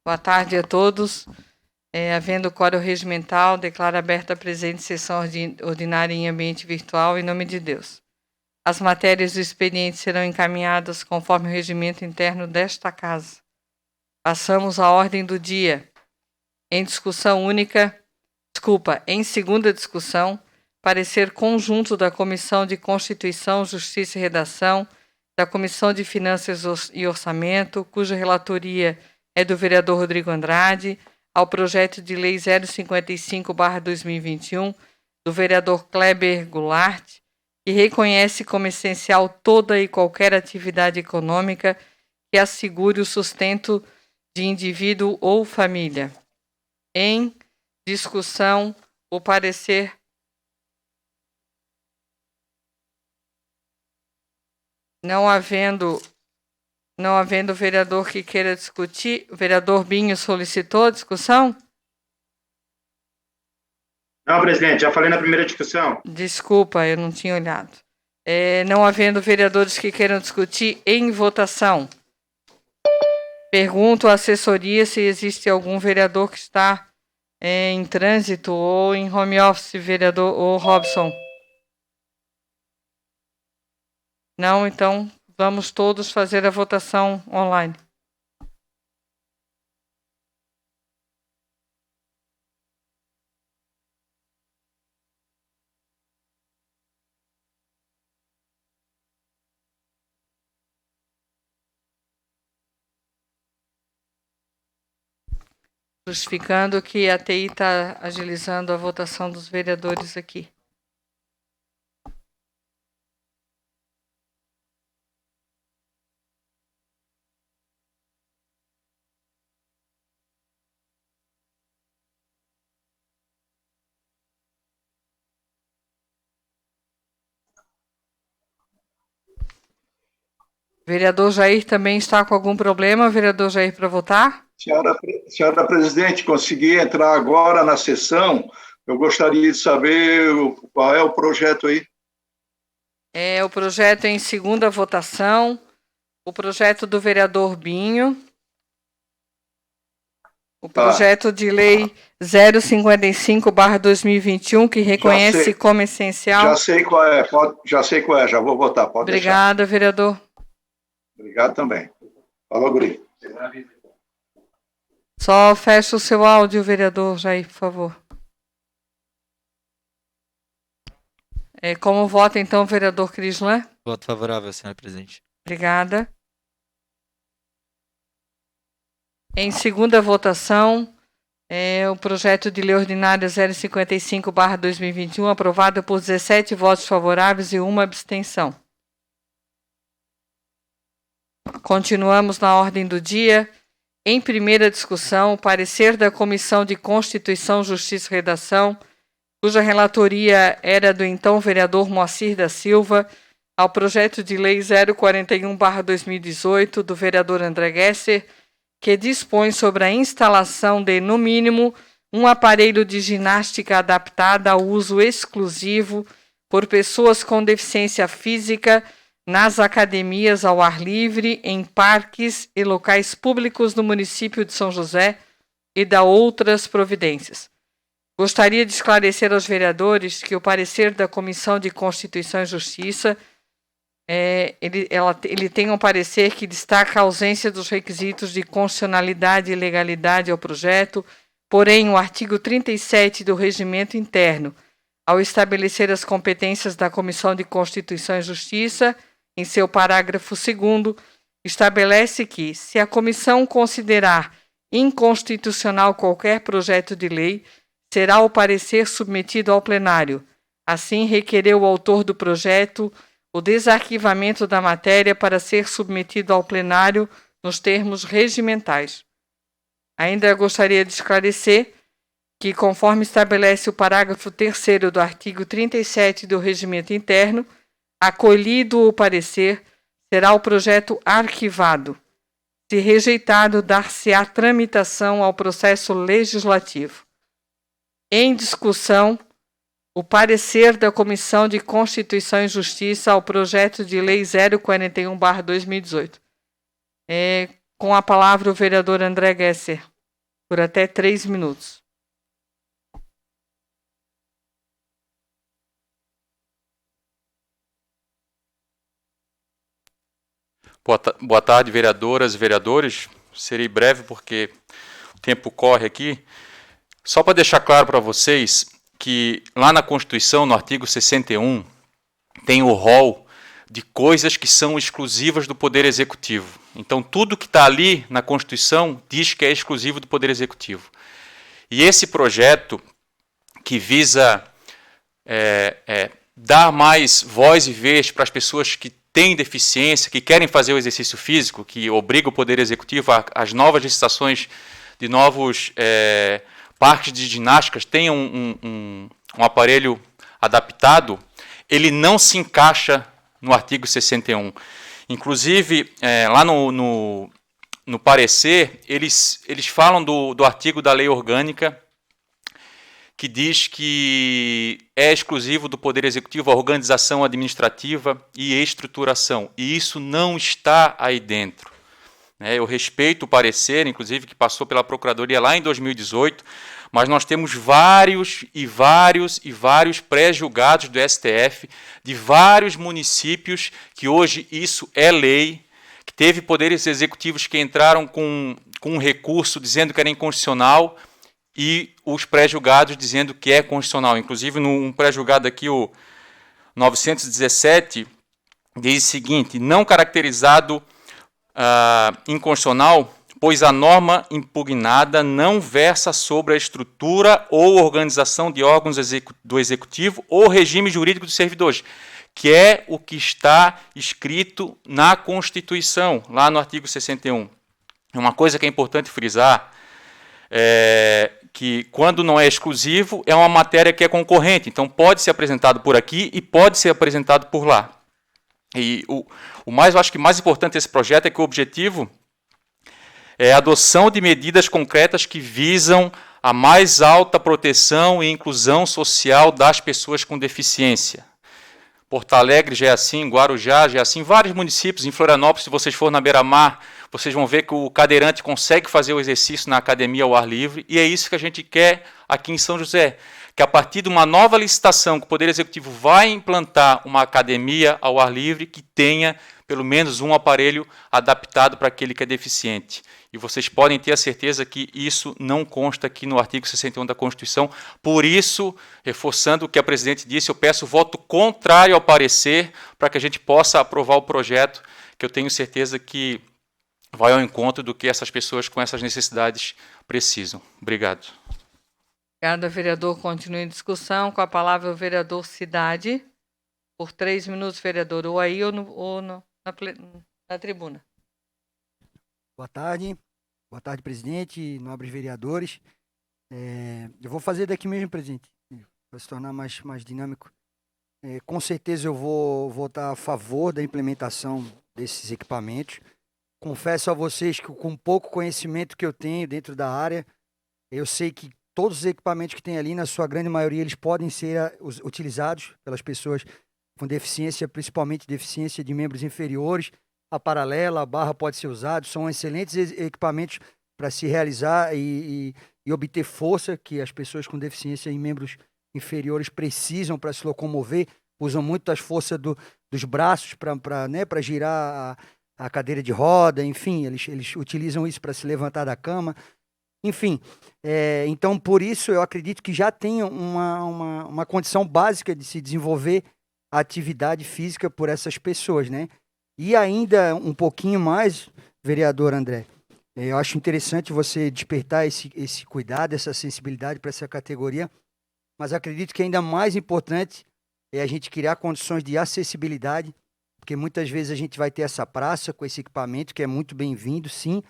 Boa tarde a todos. Havendo quórum regimental, declaro aberta a presente sessão ordinária em ambiente virtual, em nome de Deus. As matérias do expediente serão encaminhadas conforme o regimento interno desta Casa. Passamos à ordem do dia. Em segunda discussão, parecer conjunto da Comissão de Constituição, Justiça e Redação, da Comissão de Finanças e Orçamento, cuja relatoria é do vereador Rodrigo Andrade, ao projeto de lei 055/2021, do vereador Kleber Goulart, que reconhece como essencial toda e qualquer atividade econômica que assegure o sustento de indivíduo ou família. Em discussão, o parecer. Não havendo vereador que queira discutir, o vereador Binho solicitou a discussão? Não, presidente, já falei na primeira discussão. Desculpa, eu não tinha olhado. Não havendo vereadores que queiram discutir, em votação. Pergunto à assessoria se existe algum vereador que está em trânsito ou em home office, vereador ou Robson. Não, então vamos todos fazer a votação online. Justificando que a TI está agilizando a votação dos vereadores aqui. Vereador Jair também está com algum problema, vereador Jair, para votar? Senhora presidente, consegui entrar agora na sessão. Eu gostaria de saber qual é o projeto aí. O projeto em segunda votação, o projeto do vereador Binho, o projeto de lei 055/2021, que reconhece como essencial. Já sei qual é, já vou votar, pode Obrigada, vereador. Obrigado também. Falou, Guri. Só fecha o seu áudio, vereador Jair, por favor. Como vota, então, o vereador Crislan? Voto favorável, senhora presidente. Obrigada. Em segunda votação, o projeto de lei ordinária 055/2021, aprovado por 17 votos favoráveis e uma abstenção. Continuamos na ordem do dia. Em primeira discussão, o parecer da Comissão de Constituição, Justiça e Redação, cuja relatoria era do então vereador Moacir da Silva, ao projeto de lei 041/2018, do vereador André Gesser, que dispõe sobre a instalação de, no mínimo, um aparelho de ginástica adaptada ao uso exclusivo por pessoas com deficiência física nas academias ao ar livre, em parques e locais públicos do município de São José e da outras providências. Gostaria de esclarecer aos vereadores que o parecer da Comissão de Constituição e Justiça ele tem um parecer que destaca a ausência dos requisitos de constitucionalidade e legalidade ao projeto, porém o artigo 37 do Regimento Interno, ao estabelecer as competências da Comissão de Constituição e Justiça, em seu parágrafo 2º, estabelece que, se a comissão considerar inconstitucional qualquer projeto de lei, será o parecer submetido ao plenário. Assim, requereu o autor do projeto o desarquivamento da matéria para ser submetido ao plenário nos termos regimentais. Ainda gostaria de esclarecer que, conforme estabelece o parágrafo 3º do artigo 37 do Regimento Interno, acolhido o parecer, será o projeto arquivado. Se rejeitado, dar-se-á tramitação ao processo legislativo. Em discussão, o parecer da Comissão de Constituição e Justiça ao projeto de lei 041/2018. Com a palavra o vereador André Gesser. por até 3 minutos. Boa tarde, vereadoras e vereadores. Serei breve porque o tempo corre aqui. Só para deixar claro para vocês que lá na Constituição, no artigo 61, tem o rol de coisas que são exclusivas do Poder Executivo. Então, tudo que está ali na Constituição diz que é exclusivo do Poder Executivo. E esse projeto que visa dar mais voz e vez para as pessoas que têm deficiência, que querem fazer o exercício físico, que obriga o Poder Executivo às novas licitações de novos parques de ginásticas, tenham um aparelho adaptado, ele não se encaixa no artigo 61. Inclusive, lá no parecer, eles falam do artigo da lei orgânica que diz que é exclusivo do Poder Executivo a organização administrativa e estruturação. E isso não está aí dentro. Eu respeito o parecer, inclusive, que passou pela Procuradoria lá em 2018, mas nós temos vários pré-julgados do STF, de vários municípios, que hoje isso é lei, que teve poderes executivos que entraram com um recurso dizendo que era inconstitucional, e os pré-julgados dizendo que é constitucional. Inclusive, num pré-julgado aqui, o 917, diz o seguinte: não caracterizado inconstitucional, pois a norma impugnada não versa sobre a estrutura ou organização de órgãos do Executivo ou regime jurídico dos servidores, que é o que está escrito na Constituição, lá no artigo 61. Uma coisa que é importante frisar é que, quando não é exclusivo, é uma matéria que é concorrente. Então, pode ser apresentado por aqui e pode ser apresentado por lá. E eu acho que mais importante desse projeto é que o objetivo é a adoção de medidas concretas que visam a mais alta proteção e inclusão social das pessoas com deficiência. Porto Alegre já é assim, Guarujá já é assim, vários municípios. Em Florianópolis, se vocês forem na beira-mar, vocês vão ver que o cadeirante consegue fazer o exercício na academia ao ar livre, e é isso que a gente quer aqui em São José, que a partir de uma nova licitação que o Poder Executivo vai implantar uma academia ao ar livre que tenha pelo menos um aparelho adaptado para aquele que é deficiente. E vocês podem ter a certeza que isso não consta aqui no artigo 61 da Constituição. Por isso, reforçando o que a presidente disse, eu peço voto contrário ao parecer para que a gente possa aprovar o projeto, que eu tenho certeza que vai ao encontro do que essas pessoas com essas necessidades precisam. Obrigado. Obrigada, vereador. Continue em discussão. Com a palavra o vereador Cidade. Por 3 minutos, vereador. Ou aí ou na tribuna. Boa tarde, presidente, nobres vereadores. Eu vou fazer daqui mesmo, presidente, para se tornar mais dinâmico. Com certeza eu vou votar a favor da implementação desses equipamentos. Confesso a vocês que, com pouco conhecimento que eu tenho dentro da área, eu sei que todos os equipamentos que tem ali, na sua grande maioria, eles podem ser utilizados pelas pessoas com deficiência, principalmente deficiência de membros inferiores. A paralela, a barra pode ser usada, são excelentes equipamentos para se realizar e obter força que as pessoas com deficiência em membros inferiores precisam para se locomover, usam muito as forças dos braços para girar a cadeira de roda, enfim, eles utilizam isso para se levantar da cama, enfim. Então, por isso, eu acredito que já tem uma condição básica de se desenvolver a atividade física por essas pessoas, né? E ainda um pouquinho mais, vereador André, eu acho interessante você despertar esse cuidado, essa sensibilidade para essa categoria, mas acredito que ainda mais importante é a gente criar condições de acessibilidade, porque muitas vezes a gente vai ter essa praça com esse equipamento, que é muito bem-vindo, sim,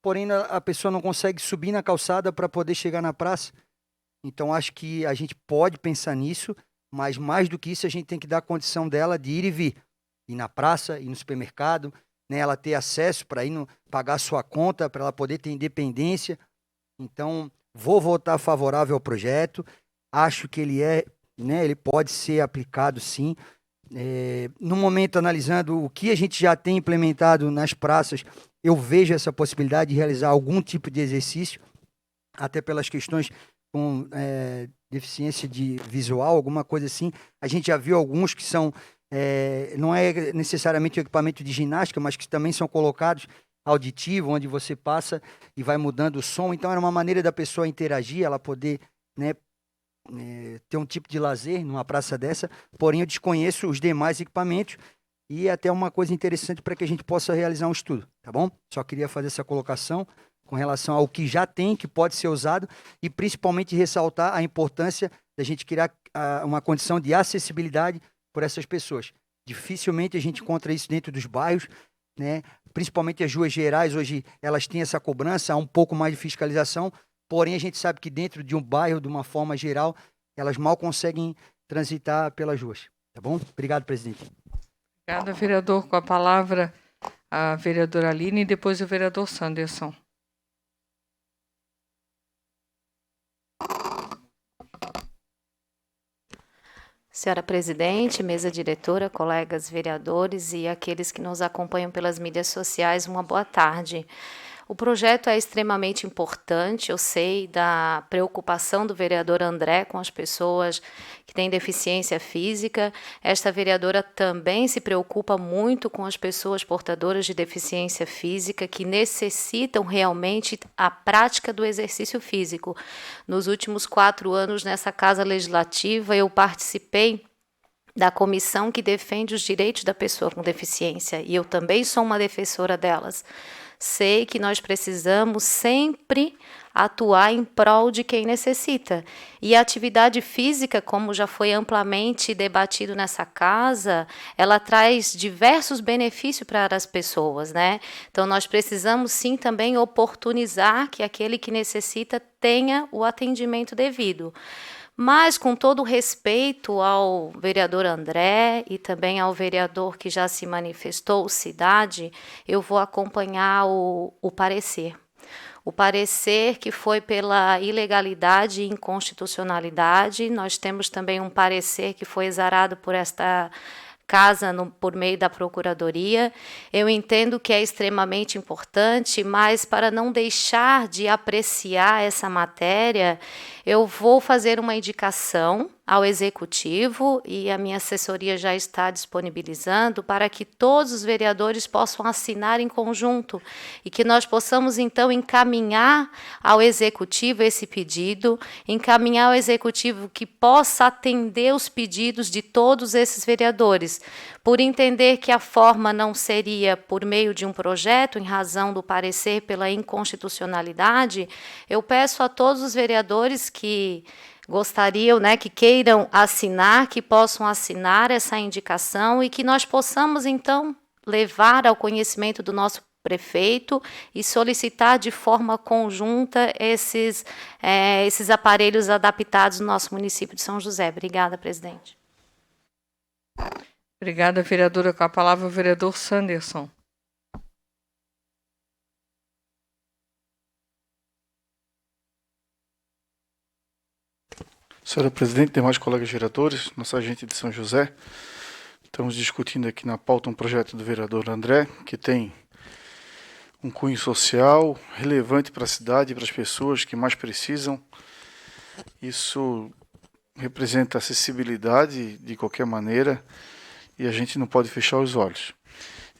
porém a pessoa não consegue subir na calçada para poder chegar na praça. Então, acho que a gente pode pensar nisso, mas mais do que isso, a gente tem que dar a condição dela de ir e vir. Ir na praça, ir no supermercado, né, ela ter acesso para ir pagar sua conta, para ela poder ter independência. Então, vou votar favorável ao projeto. Acho que ele pode ser aplicado, sim. No momento, analisando o que a gente já tem implementado nas praças, eu vejo essa possibilidade de realizar algum tipo de exercício. até pelas questões com deficiência de visual, alguma coisa assim. A gente já viu alguns que são, não é necessariamente o equipamento de ginástica, mas que também são colocados auditivo, onde você passa e vai mudando o som. Então, era uma maneira da pessoa interagir, ela poder, né, ter um tipo de lazer numa praça dessa. Porém, eu desconheço os demais equipamentos e até uma coisa interessante para que a gente possa realizar um estudo, tá bom? Só queria fazer essa colocação com relação ao que já tem, que pode ser usado, e principalmente ressaltar a importância da gente criar uma condição de acessibilidade por essas pessoas. Dificilmente a gente encontra isso dentro dos bairros, né? Principalmente as ruas gerais, hoje elas têm essa cobrança, há um pouco mais de fiscalização, porém a gente sabe que dentro de um bairro, de uma forma geral, elas mal conseguem transitar pelas ruas, tá bom? Obrigado, presidente. Obrigada, vereador. Com a palavra, a vereadora Aline e depois o vereador Sanderson. Senhora presidente, mesa diretora, colegas vereadores e aqueles que nos acompanham pelas mídias sociais, uma boa tarde. O projeto é extremamente importante, eu sei da preocupação do vereador André com as pessoas que têm deficiência física. Esta vereadora também se preocupa muito com as pessoas portadoras de deficiência física que necessitam realmente a prática do exercício físico. Nos últimos 4 anos nessa Casa Legislativa, eu participei da comissão que defende os direitos da pessoa com deficiência e eu também sou uma defensora delas. Sei que nós precisamos sempre atuar em prol de quem necessita. E a atividade física, como já foi amplamente debatido nessa casa, ela traz diversos benefícios para as pessoas, né? Então, nós precisamos sim também oportunizar que aquele que necessita tenha o atendimento devido. Mas, com todo o respeito ao vereador André e também ao vereador que já se manifestou, Cidade, eu vou acompanhar o parecer. O parecer que foi pela ilegalidade e inconstitucionalidade. Nós temos também um parecer que foi exarado por esta casa por meio da Procuradoria. Eu entendo que é extremamente importante, mas para não deixar de apreciar essa matéria, eu vou fazer uma indicação ao Executivo e a minha assessoria já está disponibilizando para que todos os vereadores possam assinar em conjunto e que nós possamos, então, encaminhar ao Executivo esse pedido, encaminhar ao Executivo que possa atender os pedidos de todos esses vereadores, por entender que a forma não seria por meio de um projeto, em razão do parecer pela inconstitucionalidade. Eu peço a todos os vereadores que gostariam, né, que queiram assinar, que possam assinar essa indicação e que nós possamos, então, levar ao conhecimento do nosso prefeito e solicitar de forma conjunta esses aparelhos adaptados no nosso município de São José. Obrigada, presidente. Obrigada, vereadora. Com a palavra, o vereador Sanderson. Senhora presidente, demais colegas vereadores, nossa gente de São José, estamos discutindo aqui na pauta um projeto do vereador André, que tem um cunho social relevante para a cidade e para as pessoas que mais precisam. Isso representa acessibilidade de qualquer maneira e a gente não pode fechar os olhos.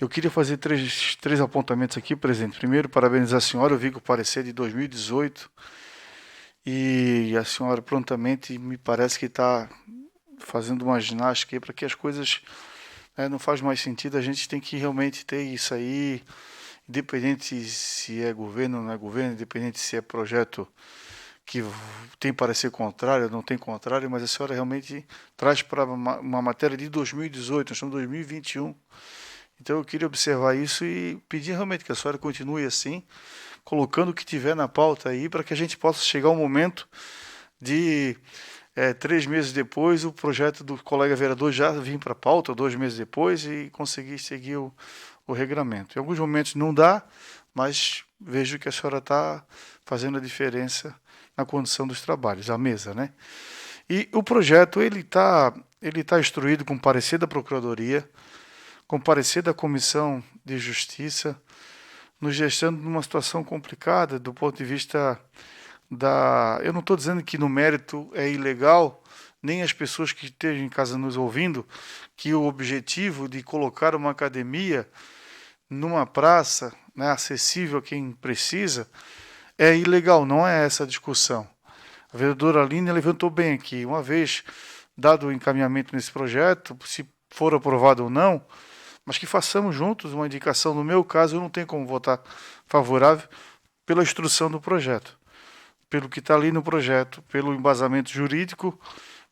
Eu queria fazer três apontamentos aqui, presidente. Primeiro, parabenizar a senhora, eu vi que o parecer de 2018 e a senhora prontamente me parece que está fazendo uma ginástica aí para que as coisas não faz mais sentido. A gente tem que realmente ter isso aí, independente se é governo ou não é governo, independente se é projeto que tem parecer contrário ou não tem contrário, mas a senhora realmente traz para uma matéria de 2018, nós estamos em 2021. Então eu queria observar isso e pedir realmente que a senhora continue assim, colocando o que tiver na pauta aí, para que a gente possa chegar ao momento de 3 meses depois, o projeto do colega vereador já vir para a pauta, 2 meses depois, e conseguir seguir o regramento. Em alguns momentos não dá, mas vejo que a senhora está fazendo a diferença na condição dos trabalhos, a mesa, né? E o projeto, ele tá instruído com parecer da Procuradoria, com parecer da Comissão de Justiça, nos gestando numa situação complicada do ponto de vista Eu não estou dizendo que no mérito é ilegal, nem as pessoas que estejam em casa nos ouvindo, que o objetivo de colocar uma academia numa praça, né, acessível a quem precisa, é ilegal, não é essa a discussão. A vereadora Aline levantou bem aqui, uma vez dado o encaminhamento nesse projeto, se for aprovado ou não, mas que façamos juntos uma indicação. No meu caso, eu não tenho como votar favorável pela instrução do projeto, pelo que está ali no projeto, pelo embasamento jurídico,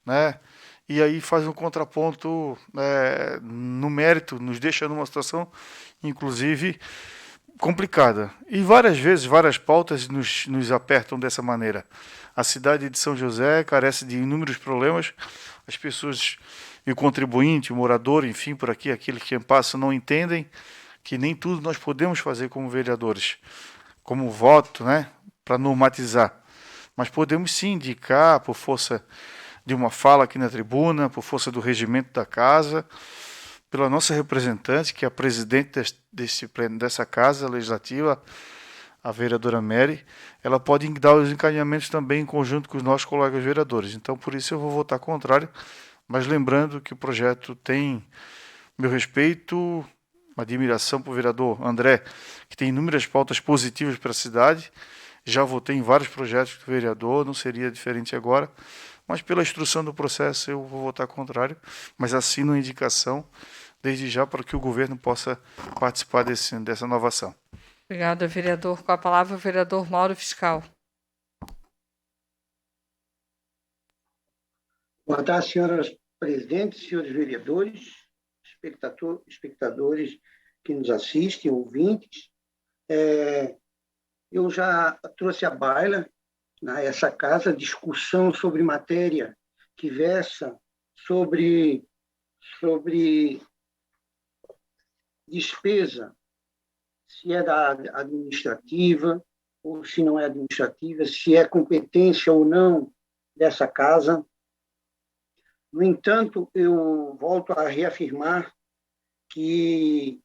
né? E aí faz um contraponto no mérito, nos deixa numa situação, inclusive, complicada. E várias vezes, várias pautas nos apertam dessa maneira. A cidade de São José carece de inúmeros problemas, as pessoas, e o contribuinte, o morador, enfim, por aqui, aquele que passa, não entendem que nem tudo nós podemos fazer como vereadores, como voto, né, para normatizar. Mas podemos sim indicar, por força de uma fala aqui na tribuna, por força do regimento da casa, pela nossa representante, que é a presidente dessa casa legislativa, a vereadora Mary, ela pode dar os encaminhamentos também em conjunto com os nossos colegas vereadores. Então, por isso eu vou votar contrário, mas lembrando que o projeto tem meu respeito, admiração para o vereador André, que tem inúmeras pautas positivas para a cidade. Já votei em vários projetos do vereador, não seria diferente agora, mas pela instrução do processo eu vou votar contrário, mas assino a indicação desde já para que o governo possa participar dessa nova ação. Obrigada, vereador. Com a palavra, o vereador Mauro Fiscal. Boa tarde, senhoras presidentes, senhores vereadores, espectadores que nos assistem, ouvintes. Eu já trouxe à baila, nessa casa, discussão sobre matéria que versa sobre despesa, se é da administrativa ou se não é administrativa, se é competência ou não dessa casa. No entanto, eu volto a reafirmar que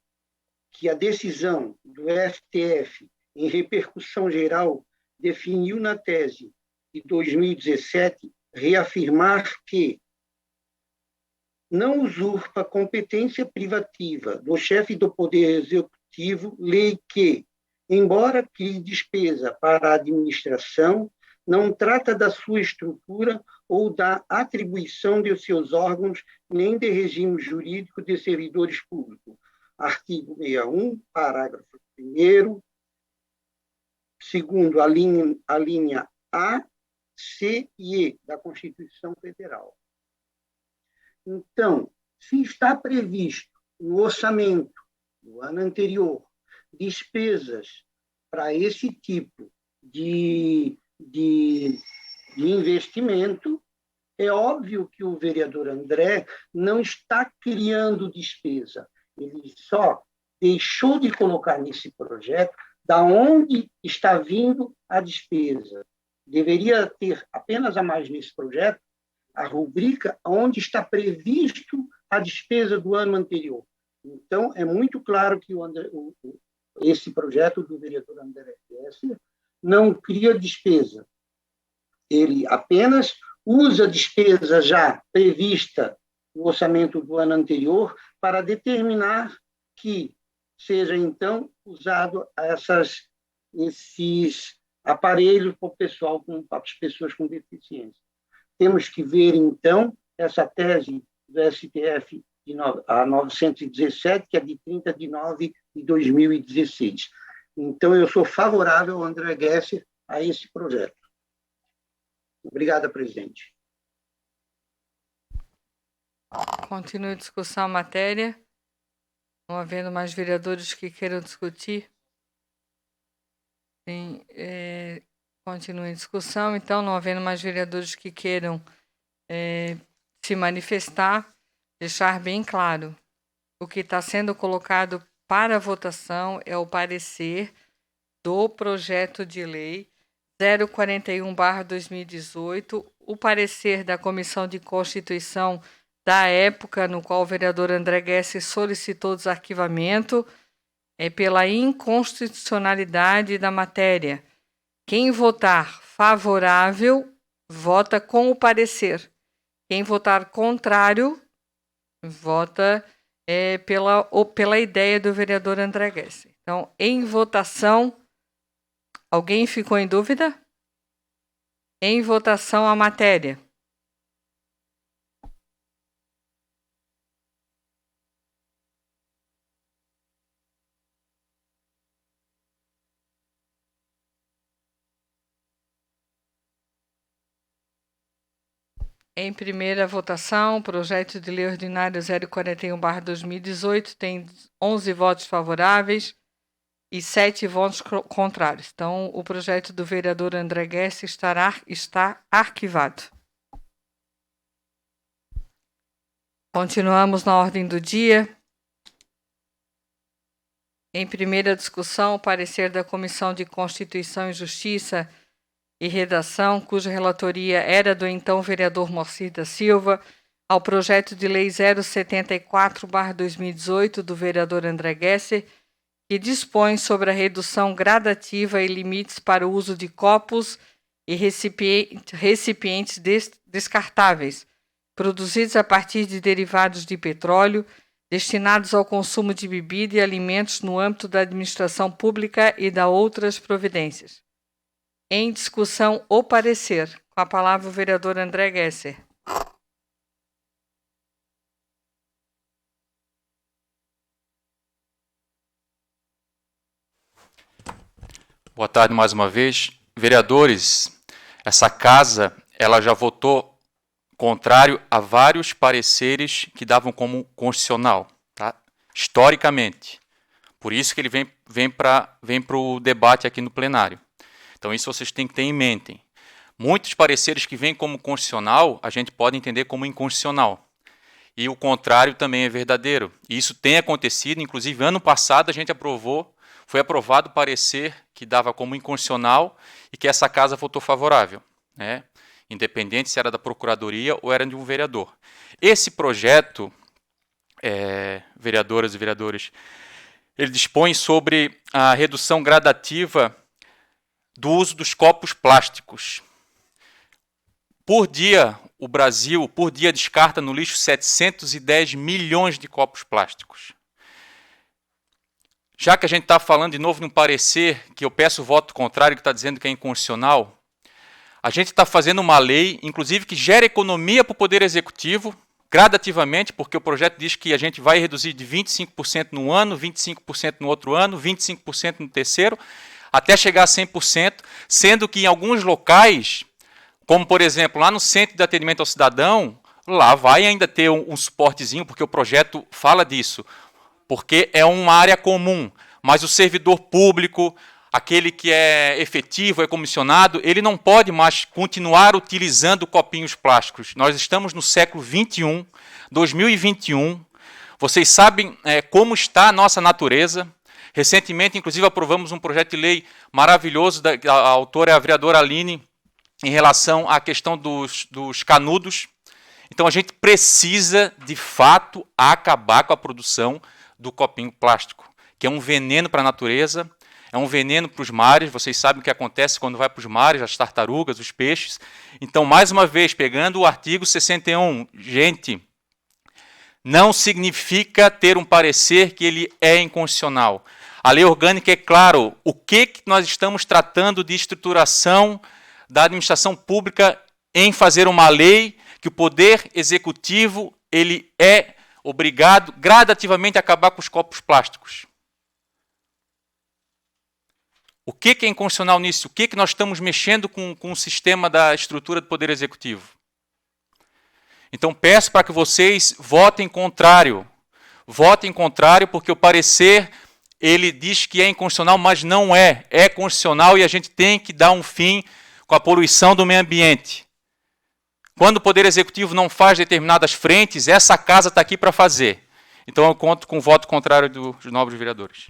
a decisão do STF, em repercussão geral, definiu na tese de 2017 reafirmar que não usurpa competência privativa do chefe do Poder Executivo lei que, embora crie despesa para a administração, não trata da sua estrutura ou da atribuição de seus órgãos, nem de regime jurídico de servidores públicos. Artigo 61, parágrafo 1º, segundo a linha A, C e E da Constituição Federal. Então, se está previsto no orçamento do ano anterior despesas para esse tipo de investimento, é óbvio que o vereador André não está criando despesa, ele só deixou de colocar nesse projeto da onde está vindo a despesa. Deveria ter apenas a mais nesse projeto a rubrica onde está previsto a despesa do ano anterior. Então, é muito claro que esse projeto do vereador André Gessler não cria despesa. Ele apenas usa a despesa já prevista no orçamento do ano anterior para determinar que seja, então, usado esses aparelhos para o pessoal, para as pessoas com deficiência. Temos que ver, então, essa tese do STF a 917, que é de 30 de nove de 2016. Então, eu sou favorável, André Gessler, a esse projeto. Obrigada, presidente. Continue a discussão a matéria. Não havendo mais vereadores que queiram discutir. Sim, continue a discussão. Então, não havendo mais vereadores que queiram se manifestar, deixar bem claro. O que está sendo colocado para votação é o parecer do projeto de lei 041/2018, o parecer da Comissão de Constituição da época no qual o vereador André Gessler solicitou desarquivamento, pela inconstitucionalidade da matéria. Quem votar favorável, vota com o parecer. Quem votar contrário, vota pela ideia do vereador André Gesser. Então, em votação, alguém ficou em dúvida? Em votação a matéria. Em primeira votação, o projeto de lei ordinário 041/2018 tem 11 votos favoráveis e 7 votos contrários. Então, o projeto do vereador André Gesser está arquivado. Continuamos na ordem do dia. Em primeira discussão, o parecer da Comissão de Constituição e Justiça e Redação, cuja relatoria era do então vereador Moacir da Silva, ao projeto de lei 074/2018 do vereador André Gesser, que dispõe sobre a redução gradativa e limites para o uso de copos e recipientes descartáveis, produzidos a partir de derivados de petróleo, destinados ao consumo de bebida e alimentos no âmbito da administração pública e da outras providências. Em discussão, o parecer. Com a palavra o vereador André Gesser. Boa tarde mais uma vez. Vereadores, essa casa ela já votou contrário a vários pareceres que davam como constitucional, tá? Historicamente. Por isso que ele vem para o debate aqui no plenário. Então, isso vocês têm que ter em mente. Muitos pareceres que vêm como constitucional, a gente pode entender como inconstitucional. E o contrário também é verdadeiro. E isso tem acontecido, inclusive, ano passado a gente foi aprovado o parecer que dava como inconstitucional e que essa casa votou favorável, né? Independente se era da Procuradoria ou era de um vereador. Esse projeto, vereadoras e vereadores, ele dispõe sobre a redução gradativa do uso dos copos plásticos. Por dia, o Brasil, descarta no lixo 710 milhões de copos plásticos. Já que a gente está falando de novo de um parecer, que eu peço o voto contrário, que está dizendo que é inconstitucional, a gente está fazendo uma lei, inclusive, que gera economia para o Poder Executivo, gradativamente, porque o projeto diz que a gente vai reduzir de 25% no ano, 25% no outro ano, 25% no terceiro, até chegar a 100%, sendo que em alguns locais, como por exemplo lá no Centro de Atendimento ao Cidadão, lá vai ainda ter um suportezinho, porque o projeto fala disso, porque é uma área comum, mas o servidor público, aquele que é efetivo, é comissionado, ele não pode mais continuar utilizando copinhos plásticos. Nós estamos no século XXI, 2021, vocês sabem como está a nossa natureza. Recentemente, inclusive, aprovamos um projeto de lei maravilhoso, a autora é a vereadora Aline, em relação à questão dos canudos. Então, a gente precisa, de fato, acabar com a produção do copinho plástico, que é um veneno para a natureza, é um veneno para os mares. Vocês sabem o que acontece quando vai para os mares, as tartarugas, os peixes. Então, mais uma vez, pegando o artigo 61, gente, não significa ter um parecer que ele é inconstitucional. A lei orgânica é claro o que nós estamos tratando de estruturação da administração pública em fazer uma lei que o Poder Executivo ele é obrigado gradativamente a acabar com os copos plásticos. O que é inconstitucional nisso? O que nós estamos mexendo com o sistema da estrutura do Poder Executivo? Então, peço para que vocês votem contrário. Votem contrário, porque o parecer ele diz que é inconstitucional, mas não é. É constitucional e a gente tem que dar um fim com a poluição do meio ambiente. Quando o Poder Executivo não faz determinadas frentes, essa casa está aqui para fazer. Então, eu conto com o voto contrário dos nobres vereadores.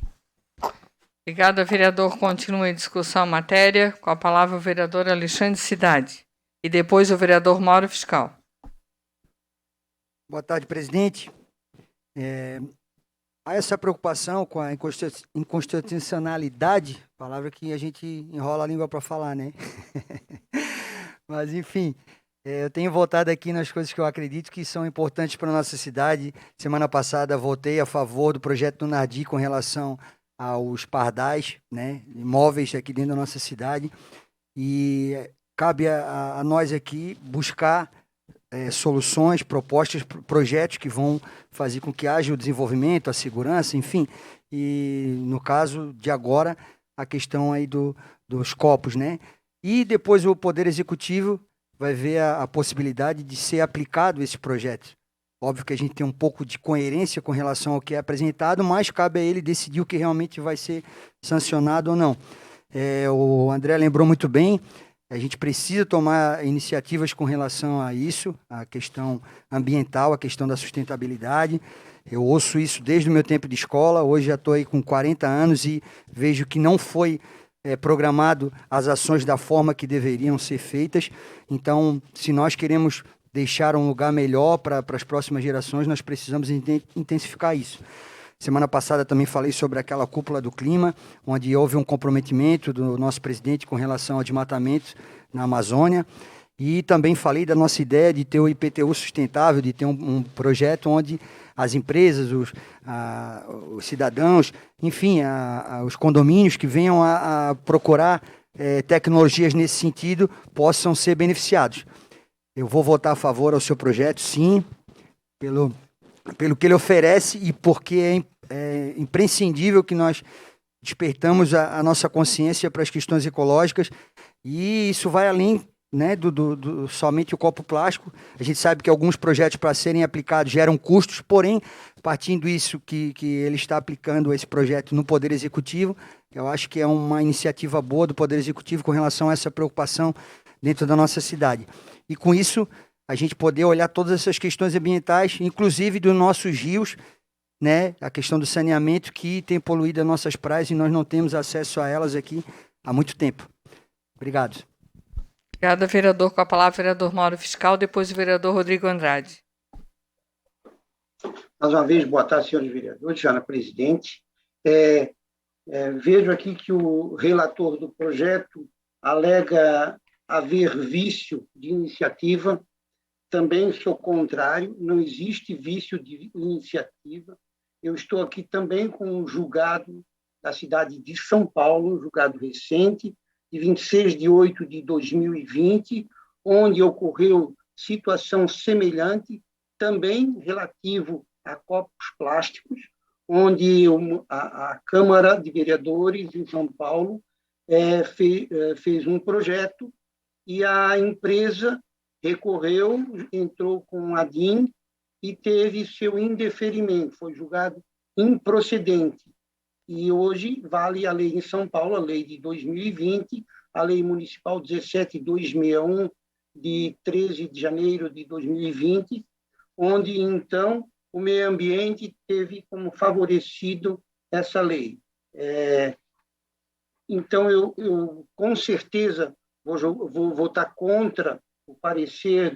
Obrigada, vereador. Continua em discussão a matéria. Com a palavra o vereador Alexandre Cidade. E depois o vereador Mauro Fiscal. Boa tarde, presidente. Há essa preocupação com a inconstitucionalidade, palavra que a gente enrola a língua para falar, né? Mas, enfim, eu tenho votado aqui nas coisas que eu acredito que são importantes para a nossa cidade. Semana passada votei a favor do projeto do Nardi com relação aos pardais, né, imóveis aqui dentro da nossa cidade. E cabe a nós aqui buscar soluções, propostas, projetos que vão fazer com que haja o desenvolvimento, a segurança, enfim. E, no caso de agora, a questão aí dos copos, né? E depois o Poder Executivo vai ver a possibilidade de ser aplicado esse projeto. Óbvio que a gente tem um pouco de coerência com relação ao que é apresentado, mas cabe a ele decidir o que realmente vai ser sancionado ou não. O André lembrou muito bem, a gente precisa tomar iniciativas com relação a isso, a questão ambiental, a questão da sustentabilidade. Eu ouço isso desde o meu tempo de escola, hoje já estou aí com 40 anos e vejo que não foi programado as ações da forma que deveriam ser feitas. Então, se nós queremos deixar um lugar melhor para as próximas gerações, nós precisamos intensificar isso. Semana passada também falei sobre aquela cúpula do clima, onde houve um comprometimento do nosso presidente com relação ao desmatamento na Amazônia. E também falei da nossa ideia de ter o IPTU sustentável, de ter um projeto onde as empresas, os cidadãos, enfim, os condomínios que venham a procurar tecnologias nesse sentido possam ser beneficiados. Eu vou votar a favor ao seu projeto, sim, pelo que ele oferece e porque é imprescindível que nós despertamos a nossa consciência para as questões ecológicas, e isso vai além, né, do somente o copo plástico. A gente sabe que alguns projetos, para serem aplicados, geram custos, porém, partindo disso que ele está aplicando esse projeto no Poder Executivo, eu acho que é uma iniciativa boa do Poder Executivo com relação a essa preocupação dentro da nossa cidade. E com isso, a gente poder olhar todas essas questões ambientais, inclusive dos nossos rios, né, a questão do saneamento que tem poluído as nossas praias e nós não temos acesso a elas aqui há muito tempo. Obrigado. Obrigada, vereador. Com a palavra, vereador Mauro Fiscal, depois o vereador Rodrigo Andrade. Mais uma vez, boa tarde, senhores vereadores, senhora presidente. Vejo aqui que o relator do projeto alega haver vício de iniciativa. Também sou contrário, não existe vício de iniciativa. Eu estou aqui também com um julgado da cidade de São Paulo, um julgado recente, de 26 de 8 de 2020, onde ocorreu situação semelhante, também relativo a copos plásticos, onde a Câmara de Vereadores em São Paulo fez um projeto e a empresa recorreu, entrou com a DIN e teve seu indeferimento, foi julgado improcedente. E hoje vale a lei em São Paulo, a lei de 2020, a lei municipal 17261, de 13 de janeiro de 2020, onde, então, o meio ambiente teve como favorecido essa lei. Então, eu com certeza vou votar contra o parecer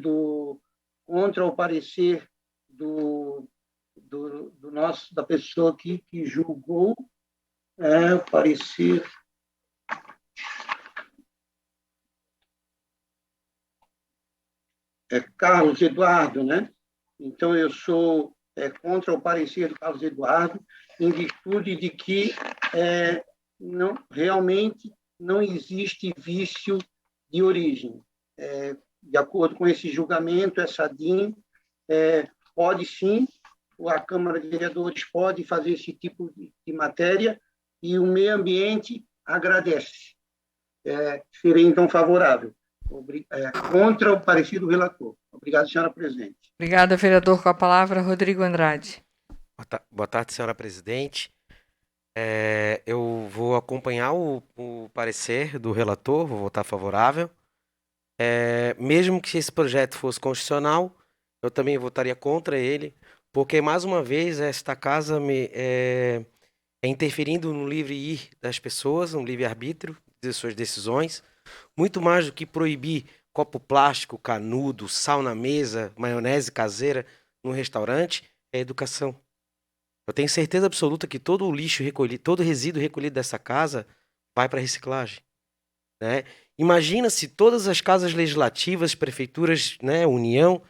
da pessoa aqui que julgou, o parecer Carlos Eduardo, né? Então, eu sou contra o parecer do Carlos Eduardo, em virtude de que realmente não existe vício de origem. De acordo com esse julgamento, essa DIN pode sim, a Câmara de Vereadores pode fazer esse tipo de matéria e o meio ambiente agradece. Serei, então, favorável. Contra o parecer do relator. Obrigado, senhora presidente. Obrigada, vereador. Com a palavra, Rodrigo Andrade. Boa tarde, senhora presidente. Eu vou acompanhar o parecer do relator, vou votar favorável. Mesmo que esse projeto fosse constitucional, eu também votaria contra ele, porque, mais uma vez, esta casa é interferindo no livre ir das pessoas, no livre-arbítrio de suas decisões, muito mais do que proibir copo plástico, canudo, sal na mesa, maionese caseira no restaurante, é educação. Eu tenho certeza absoluta que todo o lixo recolhido, todo o resíduo recolhido dessa casa vai para reciclagem, né? Imagina se todas as casas legislativas, prefeituras, né, União,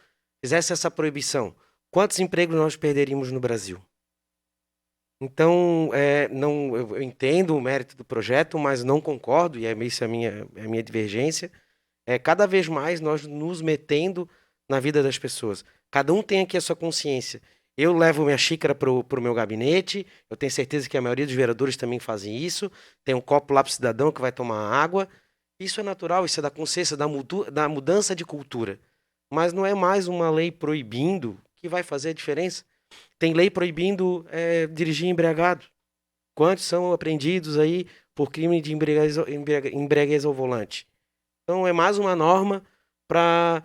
fizessem essa proibição. Quantos empregos nós perderíamos no Brasil? Então, eu entendo o mérito do projeto, mas não concordo, e isso é a minha divergência. Cada vez mais nós nos metendo na vida das pessoas. Cada um tem aqui a sua consciência. Eu levo minha xícara para o meu gabinete, eu tenho certeza que a maioria dos vereadores também fazem isso, tem um copo lá para o cidadão que vai tomar água. Isso é natural, isso é da consciência, da mudança de cultura. Mas não é mais uma lei proibindo que vai fazer a diferença. Tem lei proibindo dirigir embriagado. Quantos são apreendidos aí por crime de embriaguez ao volante? Então é mais uma norma para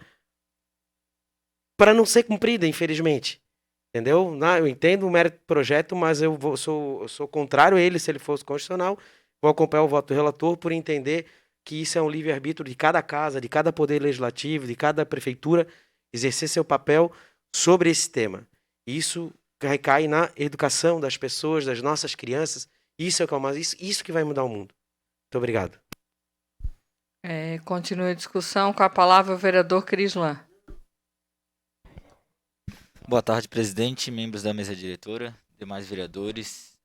não ser cumprida, infelizmente. Entendeu? Eu entendo o mérito do projeto, mas eu sou contrário a ele se ele fosse constitucional. Vou acompanhar o voto do relator por entender que isso é um livre-arbítrio de cada casa, de cada poder legislativo, de cada prefeitura, exercer seu papel sobre esse tema. Isso recai na educação das pessoas, das nossas crianças. Isso é o que é mais, isso que vai mudar o mundo. Muito obrigado. Continua a discussão com a palavra o vereador Crislan. Boa tarde, presidente, membros da mesa diretora, demais vereadores.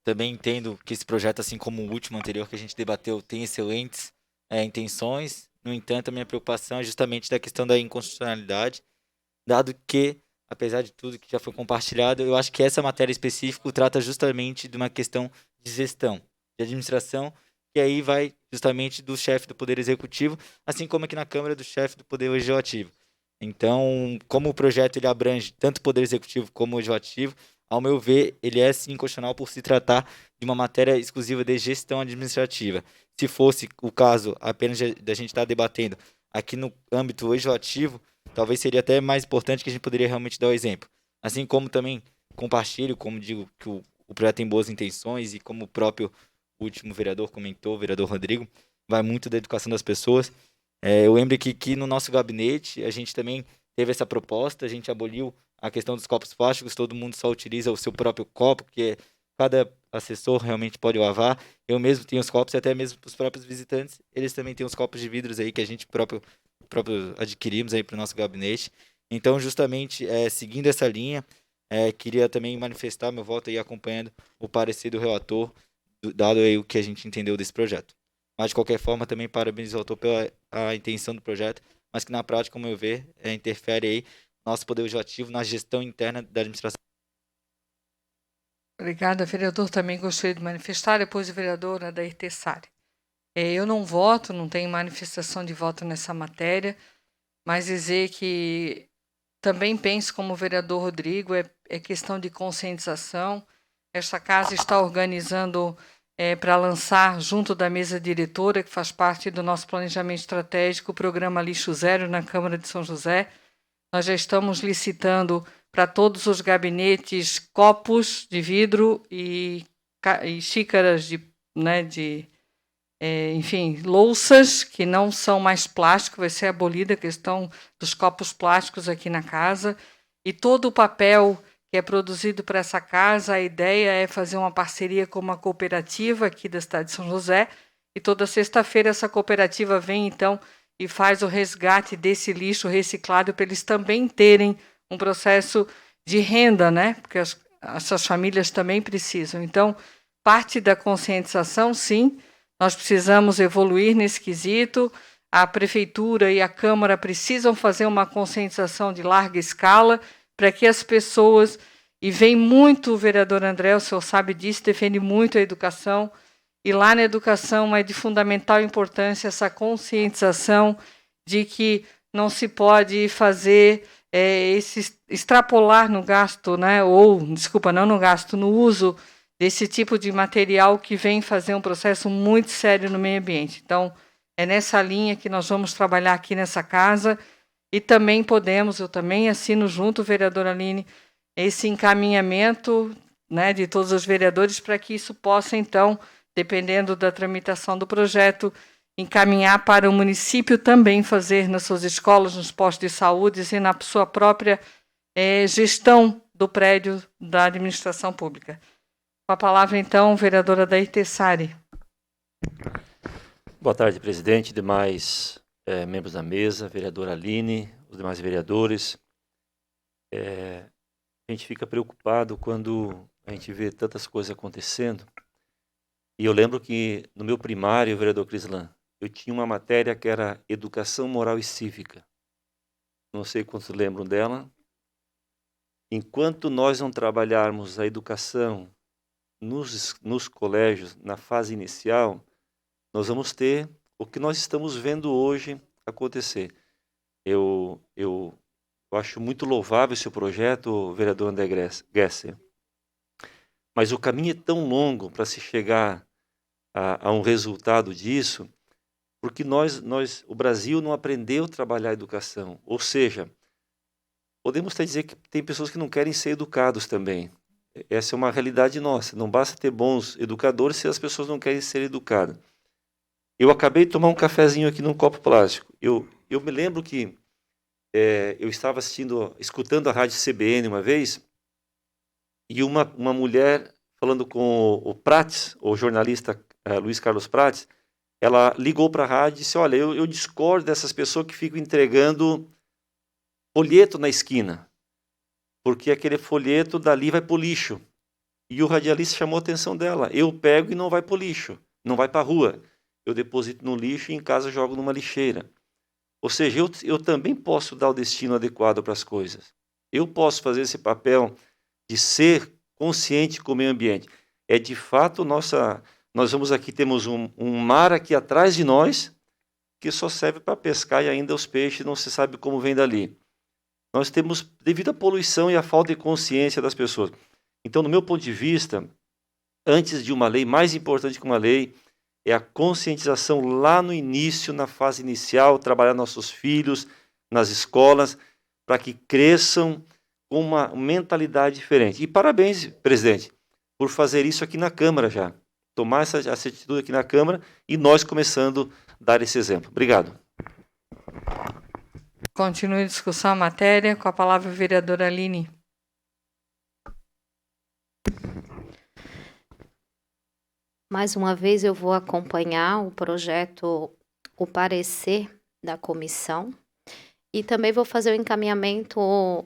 Também entendo que esse projeto, assim como o último anterior que a gente debateu, tem excelentes intenções. No entanto, a minha preocupação é justamente da questão da inconstitucionalidade, dado que, apesar de tudo que já foi compartilhado, eu acho que essa matéria específica trata justamente de uma questão de gestão, de administração, que aí vai justamente do chefe do Poder Executivo, assim como aqui na Câmara do chefe do Poder Legislativo. Então, como o projeto ele abrange tanto o Poder Executivo como o Legislativo, ao meu ver, ele é sim inconstitucional por se tratar de uma matéria exclusiva de gestão administrativa. Se fosse o caso apenas da gente estar debatendo aqui no âmbito legislativo, talvez seria até mais importante, que a gente poderia realmente dar o exemplo. Assim como também compartilho, como digo, que o projeto tem boas intenções, e como o próprio último vereador comentou, o vereador Rodrigo, vai muito da educação das pessoas. Eu lembro que no nosso gabinete a gente também teve essa proposta, a gente aboliu a questão dos copos plásticos, todo mundo só utiliza o seu próprio copo, que cada assessor realmente pode lavar. Eu mesmo tenho os copos, e até mesmo os próprios visitantes, eles também têm os copos de vidros aí que a gente próprio adquirimos aí para o nosso gabinete. Então, justamente, seguindo essa linha, queria também manifestar meu voto aí acompanhando o parecer do relator, dado aí o que a gente entendeu desse projeto. Mas, de qualquer forma, também parabenizo o relator pela intenção do projeto, mas que na prática, como eu ver, interfere aí nosso Poder Legislativo na gestão interna da administração. Obrigada, vereador. Também gostaria de manifestar, depois o vereador Adair Tessari. Eu não voto, não tenho manifestação de voto nessa matéria, mas dizer que também penso como o vereador Rodrigo, é questão de conscientização. Esta casa está organizando para lançar, junto da mesa diretora, que faz parte do nosso planejamento estratégico, o programa Lixo Zero na Câmara de São José. Nós já estamos licitando para todos os gabinetes copos de vidro e xícaras enfim, louças que não são mais plástico, vai ser abolida a questão dos copos plásticos aqui na casa. E todo o papel que é produzido para essa casa, a ideia é fazer uma parceria com uma cooperativa aqui da cidade de São José, e toda sexta-feira essa cooperativa vem, então, e faz o resgate desse lixo reciclado para eles também terem um processo de renda, né? Porque essas famílias também precisam. Então, parte da conscientização, sim, nós precisamos evoluir nesse quesito. A prefeitura e a Câmara precisam fazer uma conscientização de larga escala para que as pessoas, e vem muito o vereador André, o senhor sabe disso, defende muito a educação, e lá na educação é de fundamental importância essa conscientização de que não se pode fazer extrapolar no gasto, né? Não no gasto, no uso desse tipo de material que vem fazer um processo muito sério no meio ambiente. Então, é nessa linha que nós vamos trabalhar aqui nessa casa, e também eu também assino junto, vereadora Aline, esse encaminhamento, né, de todos os vereadores para que isso possa, então, dependendo da tramitação do projeto, encaminhar para o município também fazer nas suas escolas, nos postos de saúde e na sua própria gestão do prédio da administração pública. Com a palavra, então, vereadora Adair Tessari. Boa tarde, presidente, demais membros da mesa, vereadora Aline, os demais vereadores. A gente fica preocupado quando a gente vê tantas coisas acontecendo. E eu lembro que no meu primário, vereador Crislan, eu tinha uma matéria que era Educação Moral e Cívica. Não sei quantos lembram dela. Enquanto nós não trabalharmos a educação nos colégios, na fase inicial, nós vamos ter o que nós estamos vendo hoje acontecer. Eu acho muito louvável esse projeto, vereador André Gesser. Mas o caminho é tão longo para se chegar a um resultado disso, porque o Brasil não aprendeu a trabalhar a educação. Ou seja, podemos até dizer que tem pessoas que não querem ser educados também. Essa é uma realidade nossa. Não basta ter bons educadores se as pessoas não querem ser educadas. Eu acabei de tomar um cafezinho aqui num copo plástico. Eu me lembro que eu estava escutando a rádio CBN uma vez, e uma mulher falando com o Prates, o jornalista Luiz Carlos Prates, ela ligou para a rádio e disse: olha, eu discordo dessas pessoas que ficam entregando folheto na esquina, porque aquele folheto dali vai para o lixo. E o radialista chamou a atenção dela: eu pego e não vai para o lixo, não vai para a rua. Eu deposito no lixo e em casa jogo numa lixeira. Ou seja, eu também posso dar o destino adequado para as coisas. Eu posso fazer esse papel de ser consciente com o meio ambiente. É de fato nós vamos aqui, temos um mar aqui atrás de nós, que só serve para pescar e ainda os peixes não se sabe como vem dali. Nós temos, devido à poluição e à falta de consciência das pessoas. Então, no meu ponto de vista, antes de uma lei, mais importante que uma lei, é a conscientização lá no início, na fase inicial, trabalhar nossos filhos nas escolas, para que cresçam com uma mentalidade diferente. E parabéns, presidente, por fazer isso aqui na Câmara já. Tomar essa atitude aqui na Câmara e nós começando a dar esse exemplo. Obrigado. Continue a discussão a matéria. Com a palavra a vereadora Aline. Mais uma vez eu vou acompanhar o projeto, o parecer da comissão, e também vou fazer o encaminhamento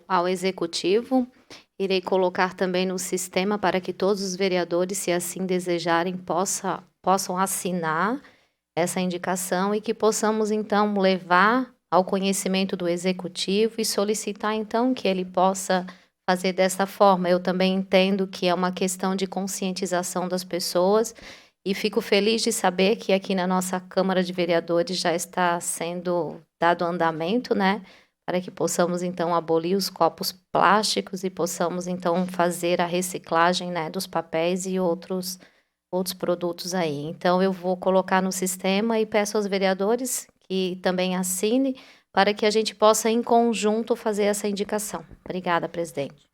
ao executivo. Irei colocar também no sistema para que todos os vereadores, se assim desejarem, possam assinar essa indicação e que possamos então levar ao conhecimento do executivo e solicitar então que ele possa fazer dessa forma. Eu também entendo que é uma questão de conscientização das pessoas e fico feliz de saber que aqui na nossa Câmara de Vereadores já está sendo dado andamento, né? Para que possamos então abolir os copos plásticos e possamos então fazer a reciclagem, né, dos papéis e outros produtos aí. Então eu vou colocar no sistema e peço aos vereadores que também assine para que a gente possa, em conjunto, fazer essa indicação. Obrigada, presidente.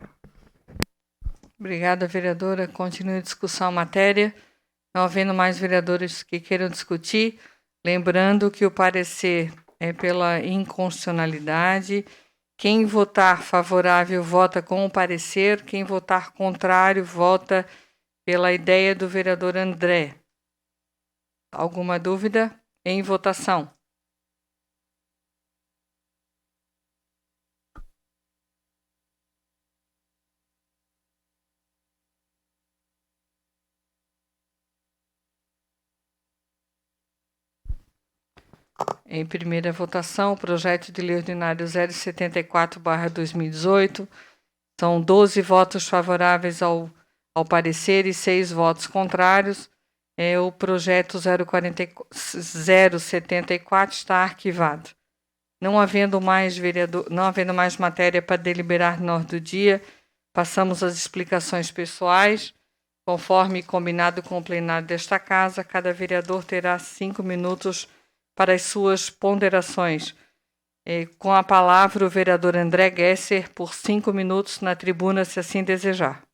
Obrigada, vereadora. Continue a discussão a matéria. Não havendo mais vereadores que queiram discutir, lembrando que o parecer é pela inconstitucionalidade. Quem votar favorável vota com o parecer. Quem votar contrário vota pela ideia do vereador André. Alguma dúvida? Em votação. Em primeira votação, o projeto de lei ordinário 074/2018. São 12 votos favoráveis ao parecer e 6 votos contrários. O projeto 074 está arquivado. Não havendo mais matéria para deliberar na ordem do dia, passamos às explicações pessoais. Conforme combinado com o plenário desta casa, cada vereador terá 5 minutos para as suas ponderações. Com a palavra, o vereador André Gesser, por 5 minutos na tribuna, se assim desejar.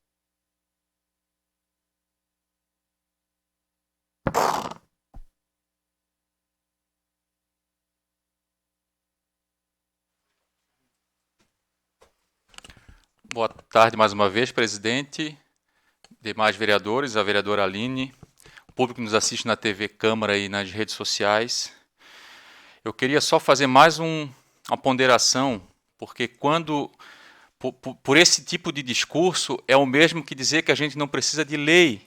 Boa tarde mais uma vez, presidente, demais vereadores, a vereadora Aline, público que nos assiste na TV Câmara e nas redes sociais. Eu queria só fazer mais uma ponderação, porque quando, por esse tipo de discurso, é o mesmo que dizer que a gente não precisa de lei,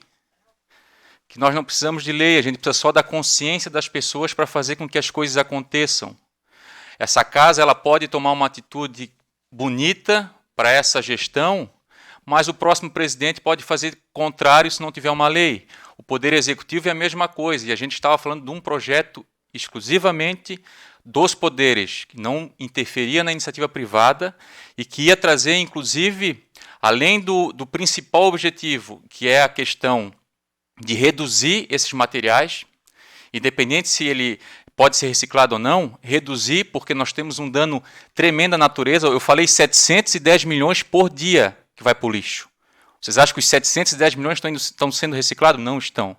que nós não precisamos de lei, a gente precisa só da consciência das pessoas para fazer com que as coisas aconteçam. Essa casa ela pode tomar uma atitude bonita para essa gestão, mas o próximo presidente pode fazer contrário se não tiver uma lei. O Poder Executivo é a mesma coisa, e a gente estava falando de um projeto exclusivamente dos poderes, que não interferia na iniciativa privada e que ia trazer, inclusive, além do principal objetivo, que é a questão de reduzir esses materiais, independente se ele pode ser reciclado ou não, reduzir, porque nós temos um dano tremendo à natureza. Eu falei 710 milhões por dia que vai para o lixo. Vocês acham que os 710 milhões estão sendo reciclados? Não estão.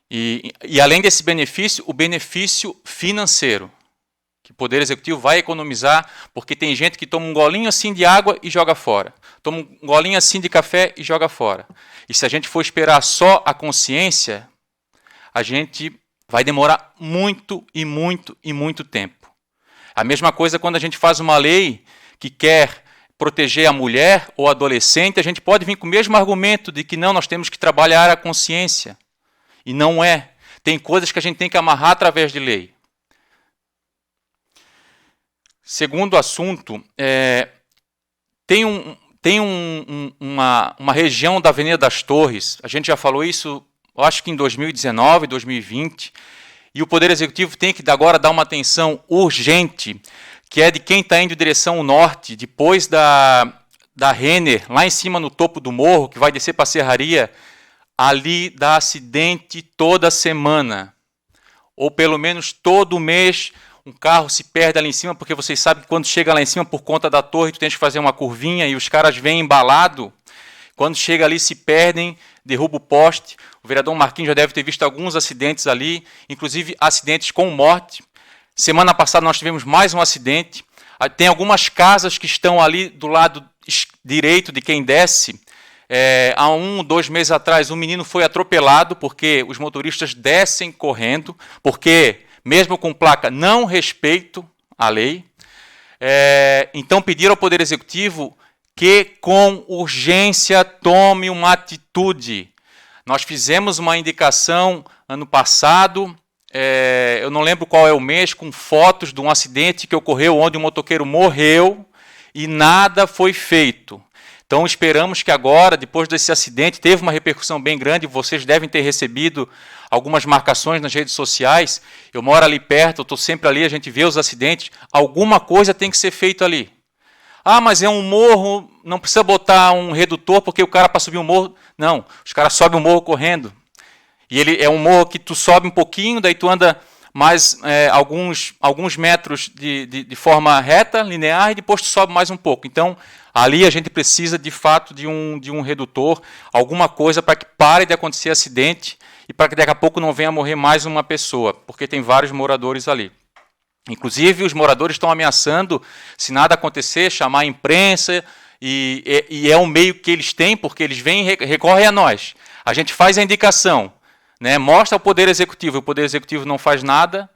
E além desse benefício, o benefício financeiro, que o Poder Executivo vai economizar, porque tem gente que toma um golinho assim de água e joga fora, toma um golinho assim de café e joga fora. E se a gente for esperar só a consciência, a gente vai demorar muito e muito e muito tempo. A mesma coisa quando a gente faz uma lei que quer proteger a mulher ou adolescente, a gente pode vir com o mesmo argumento de que não, nós temos que trabalhar a consciência. E não é. Tem coisas que a gente tem que amarrar através de lei. Segundo assunto, tem uma região da Avenida das Torres, a gente já falou isso, eu acho que em 2019, 2020, e o Poder Executivo tem que agora dar uma atenção urgente, que é de quem está indo em direção ao norte, depois da Renner, lá em cima no topo do morro, que vai descer para a Serraria, ali dá acidente toda semana, ou pelo menos todo mês, um carro se perde ali em cima, porque vocês sabem que quando chega lá em cima, por conta da torre, tu tens que fazer uma curvinha, e os caras vêm embalado, quando chega ali se perdem, derruba o poste. O vereador Marquinhos já deve ter visto alguns acidentes ali, inclusive acidentes com morte. Semana passada nós tivemos mais um acidente, tem algumas casas que estão ali do lado direito de quem desce. Há 2 meses atrás, um menino foi atropelado porque os motoristas descem correndo, porque, mesmo com placa, não respeito a lei. Então, pediram ao Poder Executivo que, com urgência, tome uma atitude. Nós fizemos uma indicação ano passado, eu não lembro qual é o mês, com fotos de um acidente que ocorreu onde um motoqueiro morreu e nada foi feito. Então, esperamos que agora, depois desse acidente, teve uma repercussão bem grande, vocês devem ter recebido algumas marcações nas redes sociais. Eu moro ali perto, eu estou sempre ali, a gente vê os acidentes. Alguma coisa tem que ser feita ali. Ah, mas é um morro, não precisa botar um redutor porque o cara para subir um morro... Não, os caras sobem o morro correndo. E ele é um morro que tu sobe um pouquinho, daí tu anda mais alguns metros de forma reta, linear, e depois tu sobe mais um pouco. Então, ali a gente precisa, de fato, de um redutor, alguma coisa para que pare de acontecer acidente e para que daqui a pouco não venha morrer mais uma pessoa, porque tem vários moradores ali. Inclusive, os moradores estão ameaçando, se nada acontecer, chamar a imprensa, e é um meio que eles têm, porque eles vêm e recorrem a nós. A gente faz a indicação, né, mostra ao Poder Executivo, o Poder Executivo não faz nada,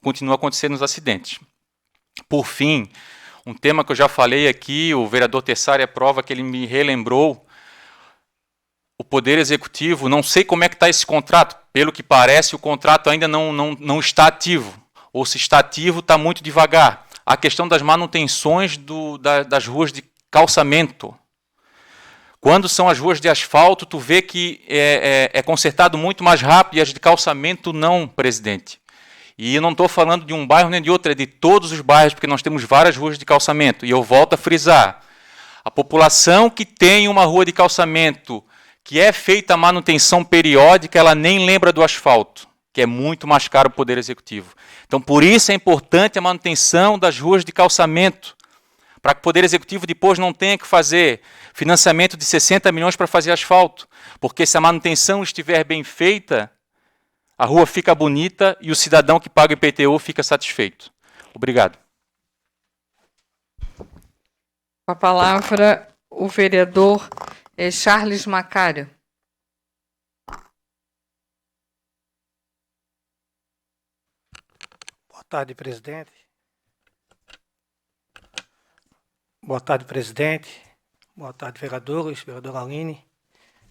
continua acontecendo os acidentes. Por fim, um tema que eu já falei aqui, o vereador Tessari é prova que ele me relembrou, o Poder Executivo, não sei como é que está esse contrato, pelo que parece, o contrato ainda não está ativo, ou se está ativo, está muito devagar. A questão das manutenções das ruas de calçamento. Quando são as ruas de asfalto, tu vê que é consertado muito mais rápido, e as de calçamento não, presidente. E eu não estou falando de um bairro nem de outro, é de todos os bairros, porque nós temos várias ruas de calçamento. E eu volto a frisar, a população que tem uma rua de calçamento, que é feita a manutenção periódica, ela nem lembra do asfalto, que é muito mais caro o Poder Executivo. Então, por isso é importante a manutenção das ruas de calçamento, para que o Poder Executivo depois não tenha que fazer financiamento de 60 milhões para fazer asfalto, porque se a manutenção estiver bem feita, a rua fica bonita e o cidadão que paga o IPTU fica satisfeito. Obrigado. Com a palavra, o vereador Charles Macário. Boa tarde, presidente. Boa tarde, presidente. Boa tarde, vereadores, vereadora Aline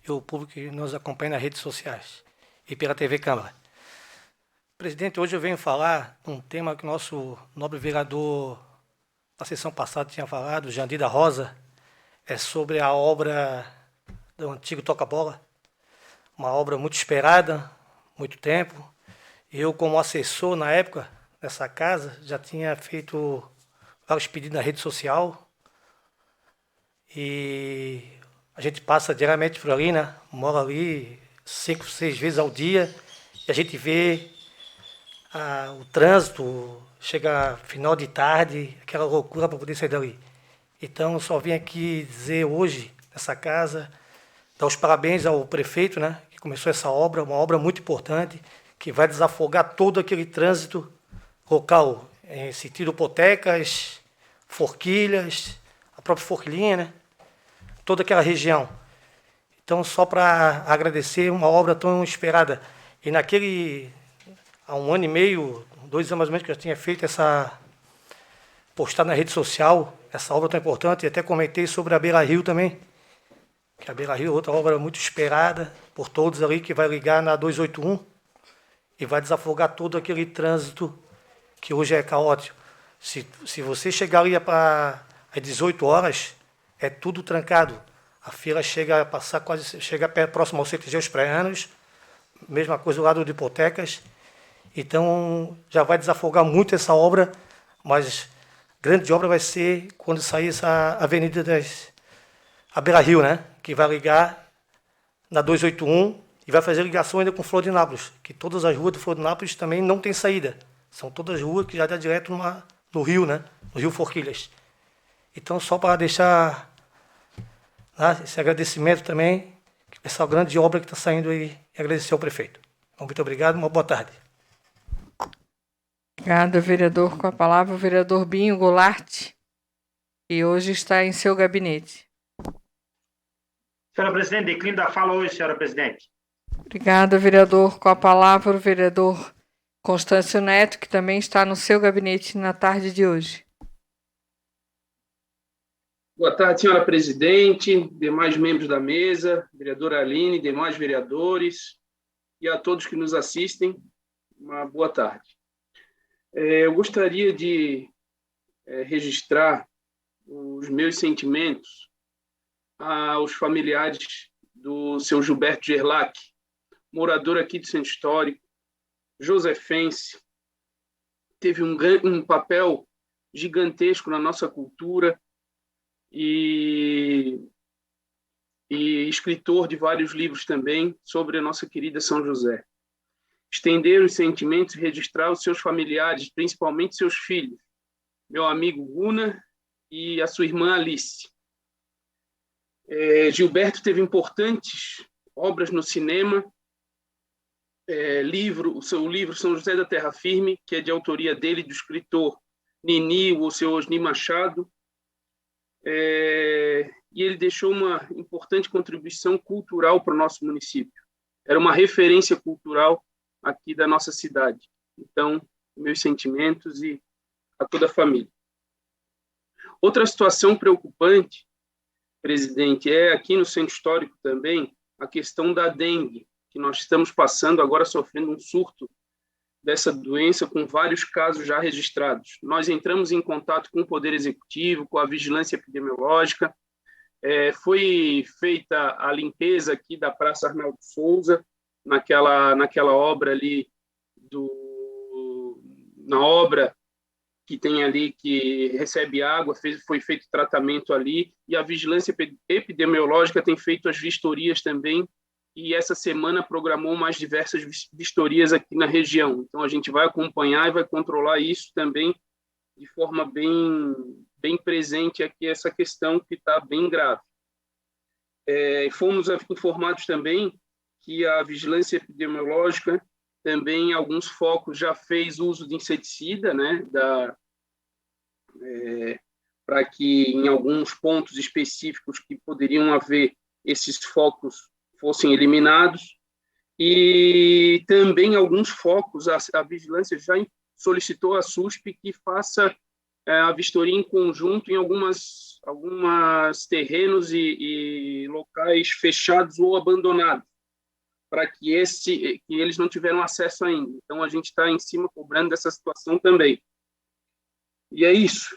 e o público que nos acompanha nas redes sociais e pela TV Câmara. Presidente, hoje eu venho falar de um tema que o nosso nobre vereador, na sessão passada, tinha falado, Jandir da Rosa, é sobre a obra do antigo Toca-Bola, uma obra muito esperada, muito tempo. Eu, como assessor na época dessa casa, já tinha feito vários pedidos na rede social e a gente passa diariamente por ali, né? Mora ali 5, 6 vezes ao dia e a gente vê o trânsito, chega final de tarde, aquela loucura para poder sair dali. Então, eu só vim aqui dizer hoje, nessa casa, dar os parabéns ao prefeito, né, que começou essa obra, uma obra muito importante, que vai desafogar todo aquele trânsito local, em sentido Hipotecas, Forquilhas, a própria Forquilinha, né, toda aquela região. Então, só para agradecer uma obra tão esperada. E há 1 ano e meio, 2 anos mais ou menos, que eu tinha feito postar na rede social, essa obra tão importante, e até comentei sobre a Beira Rio também, que a Beira Rio é outra obra muito esperada por todos ali, que vai ligar na 281 e vai desafogar todo aquele trânsito que hoje é caótico. Se você chegar ali às 18 horas, é tudo trancado. A fila chega a passar chega próximo ao CTG Os Praianos, mesma coisa do lado de Hipotecas. Então, já vai desafogar muito essa obra, mas grande obra vai ser quando sair essa avenida a Beira Rio, né? Que vai ligar na 281 e vai fazer ligação ainda com Florianópolis, que todas as ruas de Florianópolis também não tem saída. São todas ruas que já dá direto no rio, né? No Rio Forquilhas. Então, só para deixar esse agradecimento também, essa grande obra que está saindo aí, e agradecer ao prefeito. Então, muito obrigado, uma boa tarde. Obrigada, vereador. Com a palavra, o vereador Binho Goulart, que hoje está em seu gabinete. Senhora presidente, declínio da fala hoje, senhora presidente. Obrigada, vereador. Com a palavra, o vereador Constâncio Neto, que também está no seu gabinete na tarde de hoje. Boa tarde, senhora presidente, demais membros da mesa, vereadora Aline, demais vereadores e a todos que nos assistem, uma boa tarde. Eu gostaria de registrar os meus sentimentos aos familiares do seu Gilberto Gerlach, morador aqui do Centro Histórico, josefense, teve um papel gigantesco na nossa cultura e escritor de vários livros também sobre a nossa querida São José. Estender os sentimentos e registrar os seus familiares, principalmente seus filhos, meu amigo Gunnar e a sua irmã Alice. Gilberto teve importantes obras no cinema, o seu livro São José da Terra Firme, que é de autoria dele, do escritor Nini, o seu Osni Machado, e ele deixou uma importante contribuição cultural para o nosso município. Era uma referência cultural aqui da nossa cidade. Então, meus sentimentos e a toda a família. Outra situação preocupante, presidente, é aqui no Centro Histórico também a questão da dengue, que nós estamos passando agora, sofrendo um surto dessa doença, com vários casos já registrados. Nós entramos em contato com o Poder Executivo, com a Vigilância Epidemiológica, foi feita a limpeza aqui da Praça Arnaldo Souza, naquela obra ali, na obra que tem ali, que recebe água, foi feito tratamento ali, e a Vigilância Epidemiológica tem feito as vistorias também, e essa semana programou mais diversas vistorias aqui na região. Então, a gente vai acompanhar e vai controlar isso também de forma bem presente aqui, essa questão que está bem grave. Fomos informados também que a Vigilância Epidemiológica também, em alguns focos, já fez uso de inseticida, né, para que, em alguns pontos específicos que poderiam haver, esses focos fossem eliminados. E também, alguns focos, a vigilância já solicitou à SUSP que faça a vistoria em conjunto em algumas terrenos e locais fechados ou abandonados, para que eles não tiveram acesso ainda. Então, a gente está em cima cobrando dessa situação também. E é isso.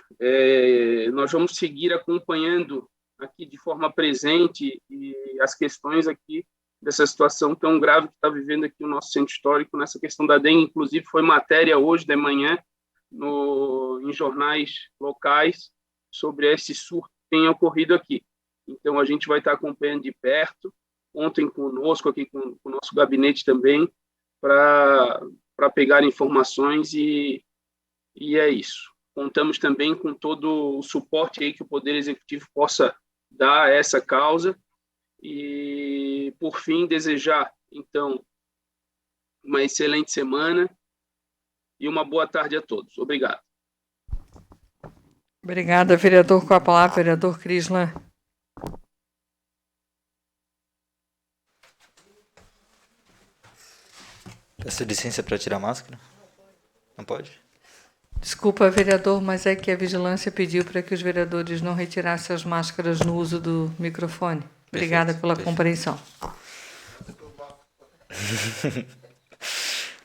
Nós vamos seguir acompanhando aqui de forma presente e as questões aqui dessa situação tão grave que está vivendo aqui o nosso centro histórico, nessa questão da dengue. Inclusive, foi matéria hoje de manhã em jornais locais sobre esse surto que tem ocorrido aqui. Então, a gente vai estar acompanhando de perto, ontem conosco, aqui com o nosso gabinete também, para pegar informações e é isso. Contamos também com todo o suporte aí que o Poder Executivo possa dar a essa causa e, por fim, desejar, então, uma excelente semana e uma boa tarde a todos. Obrigado. Obrigada, vereador. Com a palavra, vereador Crislan. Peço licença para tirar a máscara. Não pode? Desculpa, vereador, mas é que a vigilância pediu para que os vereadores não retirassem as máscaras no uso do microfone. Obrigada pela compreensão.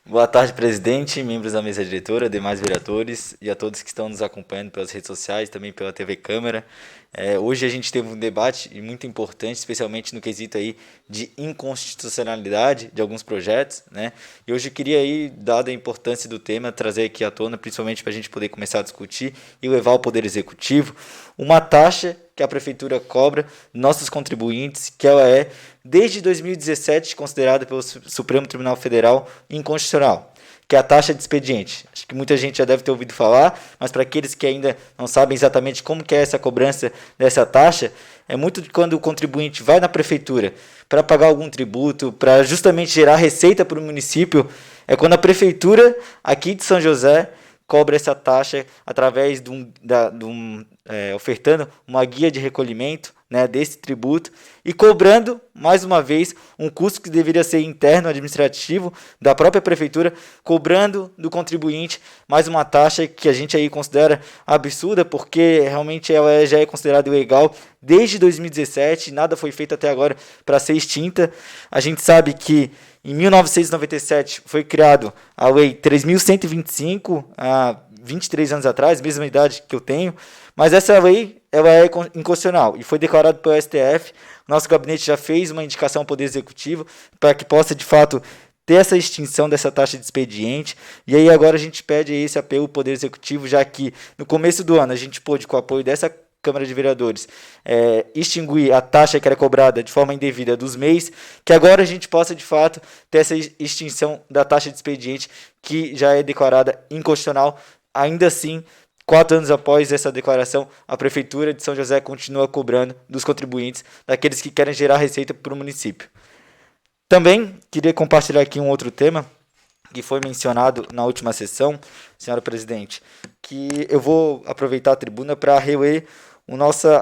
Boa tarde, presidente, membros da mesa diretora, demais vereadores e a todos que estão nos acompanhando pelas redes sociais, também pela TV Câmara. Hoje a gente teve um debate muito importante, especialmente no quesito aí de inconstitucionalidade de alguns projetos, né? E hoje eu queria aí, dada a importância do tema, trazer aqui à tona, principalmente para a gente poder começar a discutir e levar ao Poder Executivo uma taxa que a Prefeitura cobra nossos contribuintes, que ela é, desde 2017, considerada pelo Supremo Tribunal Federal inconstitucional, que é a taxa de expediente. Acho que muita gente já deve ter ouvido falar, mas para aqueles que ainda não sabem exatamente como que é essa cobrança dessa taxa, é muito de quando o contribuinte vai na Prefeitura para pagar algum tributo, para justamente gerar receita para o município, é quando a Prefeitura aqui de São José cobra essa taxa através ofertando uma guia de recolhimento, né, desse tributo e cobrando, mais uma vez, um custo que deveria ser interno administrativo da própria prefeitura, cobrando do contribuinte mais uma taxa que a gente aí considera absurda, porque realmente ela já é considerada ilegal desde 2017, nada foi feito até agora para ser extinta. A gente sabe que em 1997 foi criado a Lei 3.125, há 23 anos atrás, mesma idade que eu tenho, mas essa lei ela é inconstitucional e foi declarado pelo STF. Nosso gabinete já fez uma indicação ao Poder Executivo para que possa, de fato, ter essa extinção dessa taxa de expediente. E aí agora a gente pede esse apelo ao Poder Executivo, já que no começo do ano a gente pôde, com o apoio dessa Câmara de Vereadores, extinguir a taxa que era cobrada de forma indevida dos MEIs, que agora a gente possa, de fato, ter essa extinção da taxa de expediente, que já é declarada inconstitucional. Ainda assim, 4 anos após essa declaração, a Prefeitura de São José continua cobrando dos contribuintes, daqueles que querem gerar receita para o município. Também queria compartilhar aqui um outro tema, que foi mencionado na última sessão, senhora presidente, que eu vou aproveitar a tribuna para reler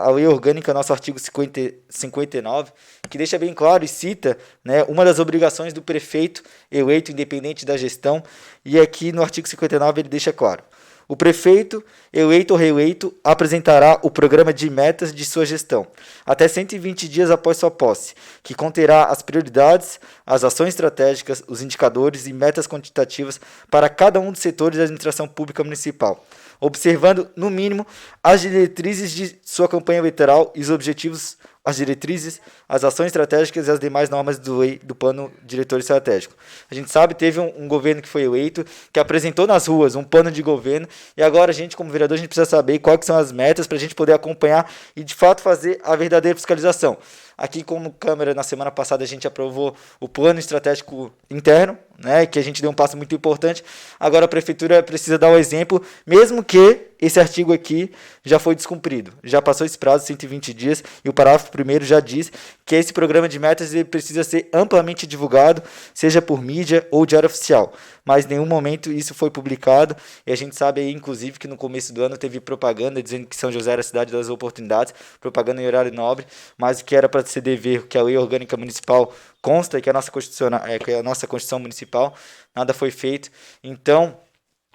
a lei orgânica, nosso artigo 59, que deixa bem claro e cita, né, uma das obrigações do prefeito eleito independente da gestão, e aqui no artigo 59 ele deixa claro: o prefeito, eleito ou reeleito, apresentará o programa de metas de sua gestão, até 120 dias após sua posse, que conterá as prioridades, as ações estratégicas, os indicadores e metas quantitativas para cada um dos setores da administração pública municipal, observando, no mínimo, as diretrizes de sua campanha eleitoral e os objetivos, as diretrizes, as ações estratégicas e as demais normas do plano diretor estratégico. A gente sabe, teve um governo que foi eleito, que apresentou nas ruas um plano de governo, e agora a gente, como vereador, a gente precisa saber quais são as metas para a gente poder acompanhar e, de fato, fazer a verdadeira fiscalização. Aqui, como Câmara, na semana passada, a gente aprovou o plano estratégico interno, né, que a gente deu um passo muito importante. Agora a Prefeitura precisa dar o exemplo, mesmo que esse artigo aqui já foi descumprido. Já passou esse prazo, 120 dias, e o parágrafo 1º já diz que esse programa de metas ele precisa ser amplamente divulgado, seja por mídia ou diário oficial. Mas em nenhum momento isso foi publicado, e a gente sabe aí, inclusive, que no começo do ano teve propaganda dizendo que São José era a cidade das oportunidades, propaganda em horário nobre, mas o que era para ser dever, que a lei orgânica municipal consta, que a nossa Constituição municipal, nada foi feito. Então,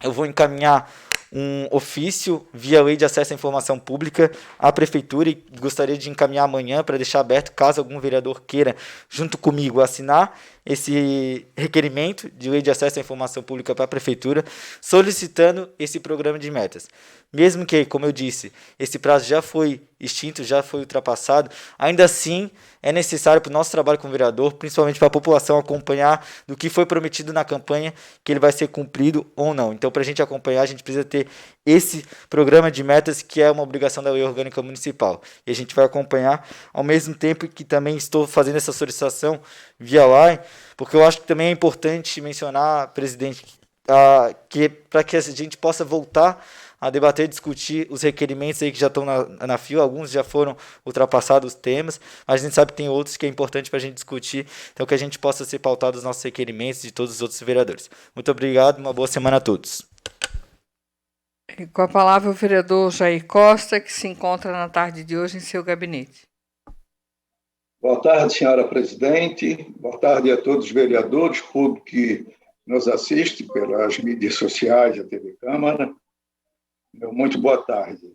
eu vou encaminhar um ofício via Lei de Acesso à Informação Pública à Prefeitura e gostaria de encaminhar amanhã para deixar aberto, caso algum vereador queira, junto comigo, assinar esse requerimento de Lei de Acesso à Informação Pública para a Prefeitura, solicitando esse programa de metas. Mesmo que, como eu disse, esse prazo já foi extinto, já foi ultrapassado, ainda assim é necessário para o nosso trabalho como vereador, principalmente para a população acompanhar do que foi prometido na campanha, que ele vai ser cumprido ou não. Então, para a gente acompanhar, a gente precisa ter esse programa de metas, que é uma obrigação da Lei Orgânica Municipal. E a gente vai acompanhar, ao mesmo tempo que também estou fazendo essa solicitação via Line, porque eu acho que também é importante mencionar, presidente, que para que a gente possa voltar a debater e discutir os requerimentos aí que já estão na fila, alguns já foram ultrapassados os temas, mas a gente sabe que tem outros que é importante para a gente discutir, então que a gente possa ser pautado os nossos requerimentos de todos os outros vereadores. Muito obrigado, uma boa semana a todos. E com a palavra o vereador Jair Costa, que se encontra na tarde de hoje em seu gabinete. Boa tarde, senhora presidente. Boa tarde a todos os vereadores, público que nos assiste pelas mídias sociais, a TV Câmara. Muito boa tarde.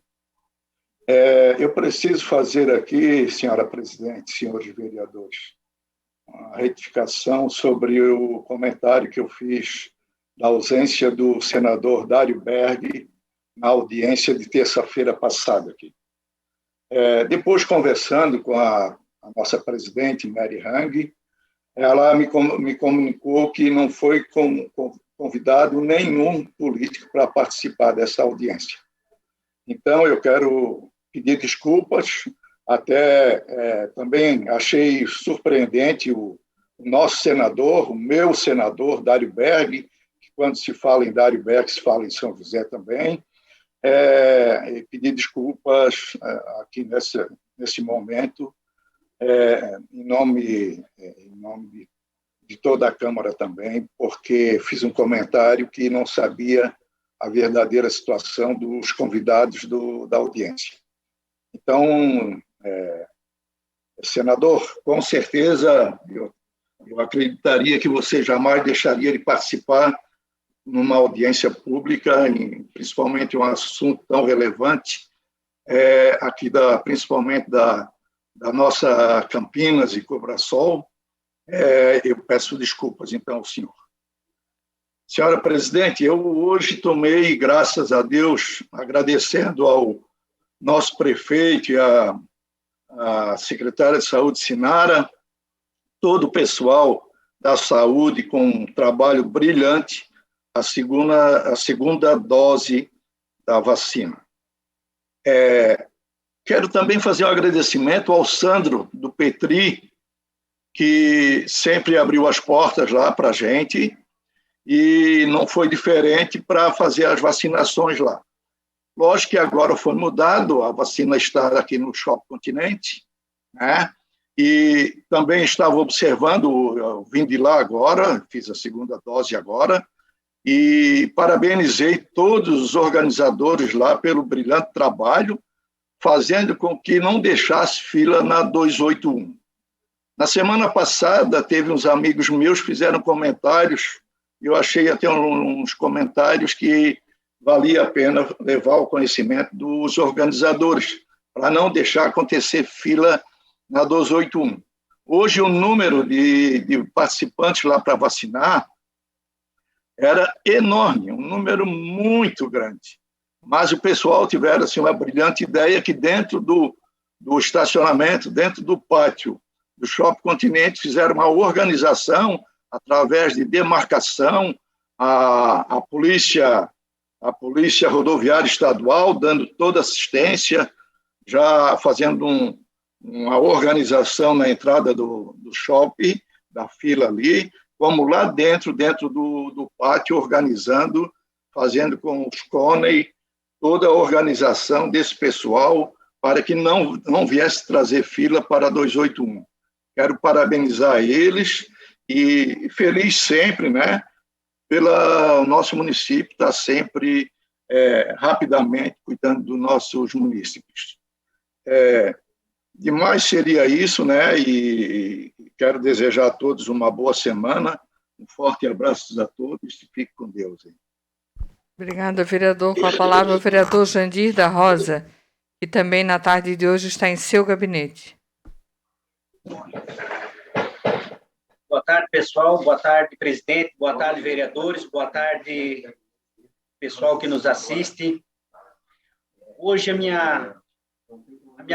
Eu preciso fazer aqui, senhora presidente, senhores vereadores, uma retificação sobre o comentário que eu fiz da ausência do senador Dário Berg na audiência de terça-feira passada aqui. Depois, conversando com a nossa presidente, Mary Hang, ela me comunicou que não foi convidado nenhum político para participar dessa audiência. Então, eu quero pedir desculpas, até também achei surpreendente o nosso senador, o meu senador, Dário Berg, que quando se fala em Dário Berg, se fala em São José também, pedir desculpas aqui nesse momento, em nome de toda a Câmara também, porque fiz um comentário que não sabia a verdadeira situação dos convidados da audiência. Então, senador, com certeza, eu acreditaria que você jamais deixaria de participar numa audiência pública, principalmente um assunto tão relevante, aqui principalmente da nossa Campinas e Cobrasol. Eu peço desculpas, então, ao senhor. Senhora presidente, eu hoje tomei, graças a Deus, agradecendo ao nosso prefeito e a secretária de Saúde, Sinara, todo o pessoal da saúde com um trabalho brilhante, a segunda dose da vacina. Quero também fazer um agradecimento ao Sandro, do Petri, que sempre abriu as portas lá para a gente, e não foi diferente para fazer as vacinações lá. Lógico que agora foi mudado, a vacina está aqui no Shopping Continente, né? E também estava observando, eu vim de lá agora, fiz a segunda dose agora, e parabenizei todos os organizadores lá pelo brilhante trabalho, fazendo com que não deixasse fila na 281. Na semana passada, teve uns amigos meus que fizeram comentários, eu achei até uns comentários que valia a pena levar ao conhecimento dos organizadores, para não deixar acontecer fila na 281. Hoje, o número de participantes lá para vacinar era enorme, um número muito grande. Mas o pessoal tiveram assim, uma brilhante ideia que dentro do estacionamento, dentro do pátio do Shopping Continente, fizeram uma organização através de demarcação, a polícia rodoviária estadual dando toda assistência, já fazendo uma organização na entrada do shopping, da fila ali, como lá dentro do pátio, organizando, fazendo com os CONEI, toda a organização desse pessoal para que não viesse trazer fila para 281. Quero parabenizar eles e feliz sempre, né, pelo nosso município estar sempre rapidamente cuidando dos nossos munícipes. Demais seria isso, né, e quero desejar a todos uma boa semana, um forte abraço a todos e fique com Deus. Hein? Obrigada, vereador. Com a palavra o vereador Jandir da Rosa, que também na tarde de hoje está em seu gabinete. Boa tarde, pessoal. Boa tarde, presidente. Boa tarde, vereadores. Boa tarde, pessoal que nos assiste. Hoje a minha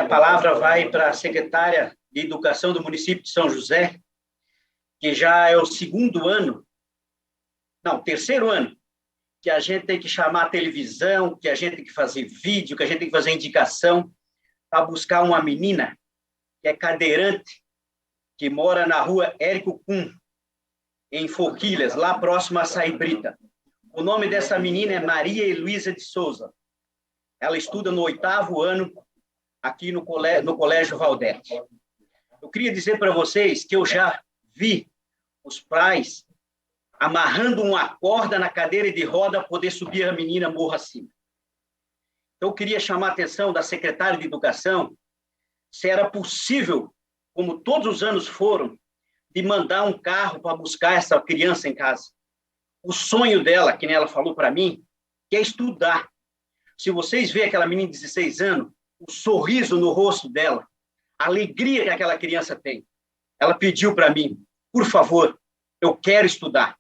palavra vai para a secretária de Educação do município de São José, que já é o terceiro ano, que a gente tem que chamar a televisão, que a gente tem que fazer vídeo, que a gente tem que fazer indicação para buscar uma menina que é cadeirante, que mora na rua Érico Kuhn, em Forquilhas, lá próximo a Saibrita. O nome dessa menina é Maria Heloísa de Souza. Ela estuda no 8º ano aqui no Colégio Valdete. Eu queria dizer para vocês que eu já vi os pais amarrando uma corda na cadeira de roda para poder subir a menina morro acima. Então, eu queria chamar a atenção da secretária de Educação se era possível, como todos os anos foram, de mandar um carro para buscar essa criança em casa. O sonho dela, que nem ela falou para mim, que é estudar. Se vocês verem aquela menina de 16 anos, o sorriso no rosto dela, a alegria que aquela criança tem, ela pediu para mim, por favor, eu quero estudar.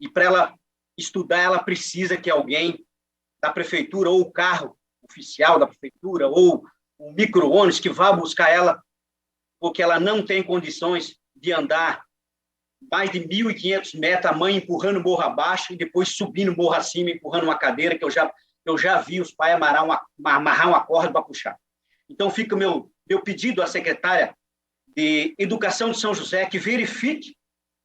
E para ela estudar, ela precisa que alguém da prefeitura, ou o carro oficial da prefeitura, ou o micro-ônibus que vá buscar ela, porque ela não tem condições de andar mais de 1.500 metros, a mãe empurrando morro abaixo e depois subindo morro acima, empurrando uma cadeira, que eu já vi os pais amarrar uma corda para puxar. Então, fica o meu pedido à secretária de Educação de São José que verifique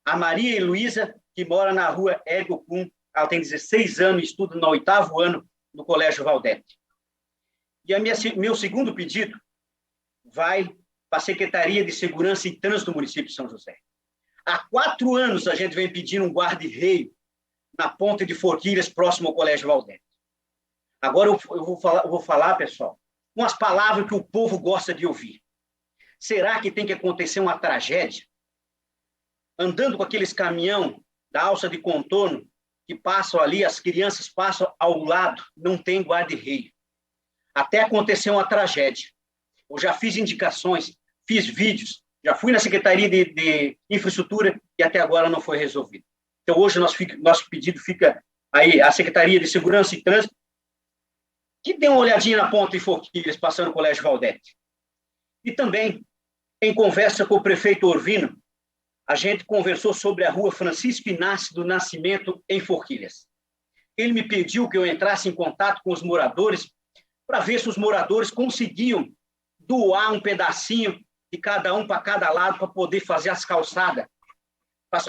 a Maria Heloísa, que mora na rua Érico Kuhn. Ela tem 16 anos e estuda no 8º ano no Colégio Valdete. E meu segundo pedido vai para a Secretaria de Segurança e Trânsito do município de São José. Há 4 anos a gente vem pedindo um guarda-reio na ponta de Forquilhas, próximo ao Colégio Valdete. Agora eu vou falar, pessoal, umas palavras que o povo gosta de ouvir. Será que tem que acontecer uma tragédia? Andando com aqueles caminhão da alça de contorno que passam ali, as crianças passam ao lado, não tem guarda-reio. Até acontecer uma tragédia. Eu já fiz indicações, fiz vídeos, já fui na Secretaria de Infraestrutura e até agora não foi resolvido. Então, hoje, nosso pedido fica aí, a Secretaria de Segurança e Trânsito, que dê uma olhadinha na ponta de Forquilhas, passando o Colégio Valdete. E também, em conversa com o prefeito Orvino, a gente conversou sobre a rua Francisco Inácio do Nascimento, em Forquilhas. Ele me pediu que eu entrasse em contato com os moradores para ver se os moradores conseguiam doar um pedacinho de cada um para cada lado para poder fazer as calçadas, para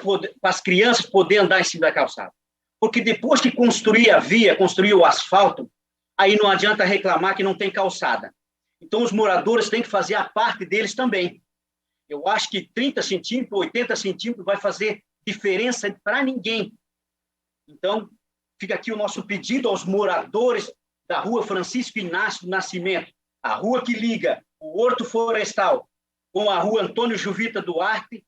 as crianças poderem andar em cima da calçada. Porque depois que construir a via, construir o asfalto, aí não adianta reclamar que não tem calçada. Então, os moradores têm que fazer a parte deles também. Eu acho que 30 centímetros, 80 centímetros vai fazer diferença para ninguém. Então, fica aqui o nosso pedido aos moradores da rua Francisco Inácio do Nascimento, a rua que liga o Horto Florestal com a rua Antônio Juvita Duarte.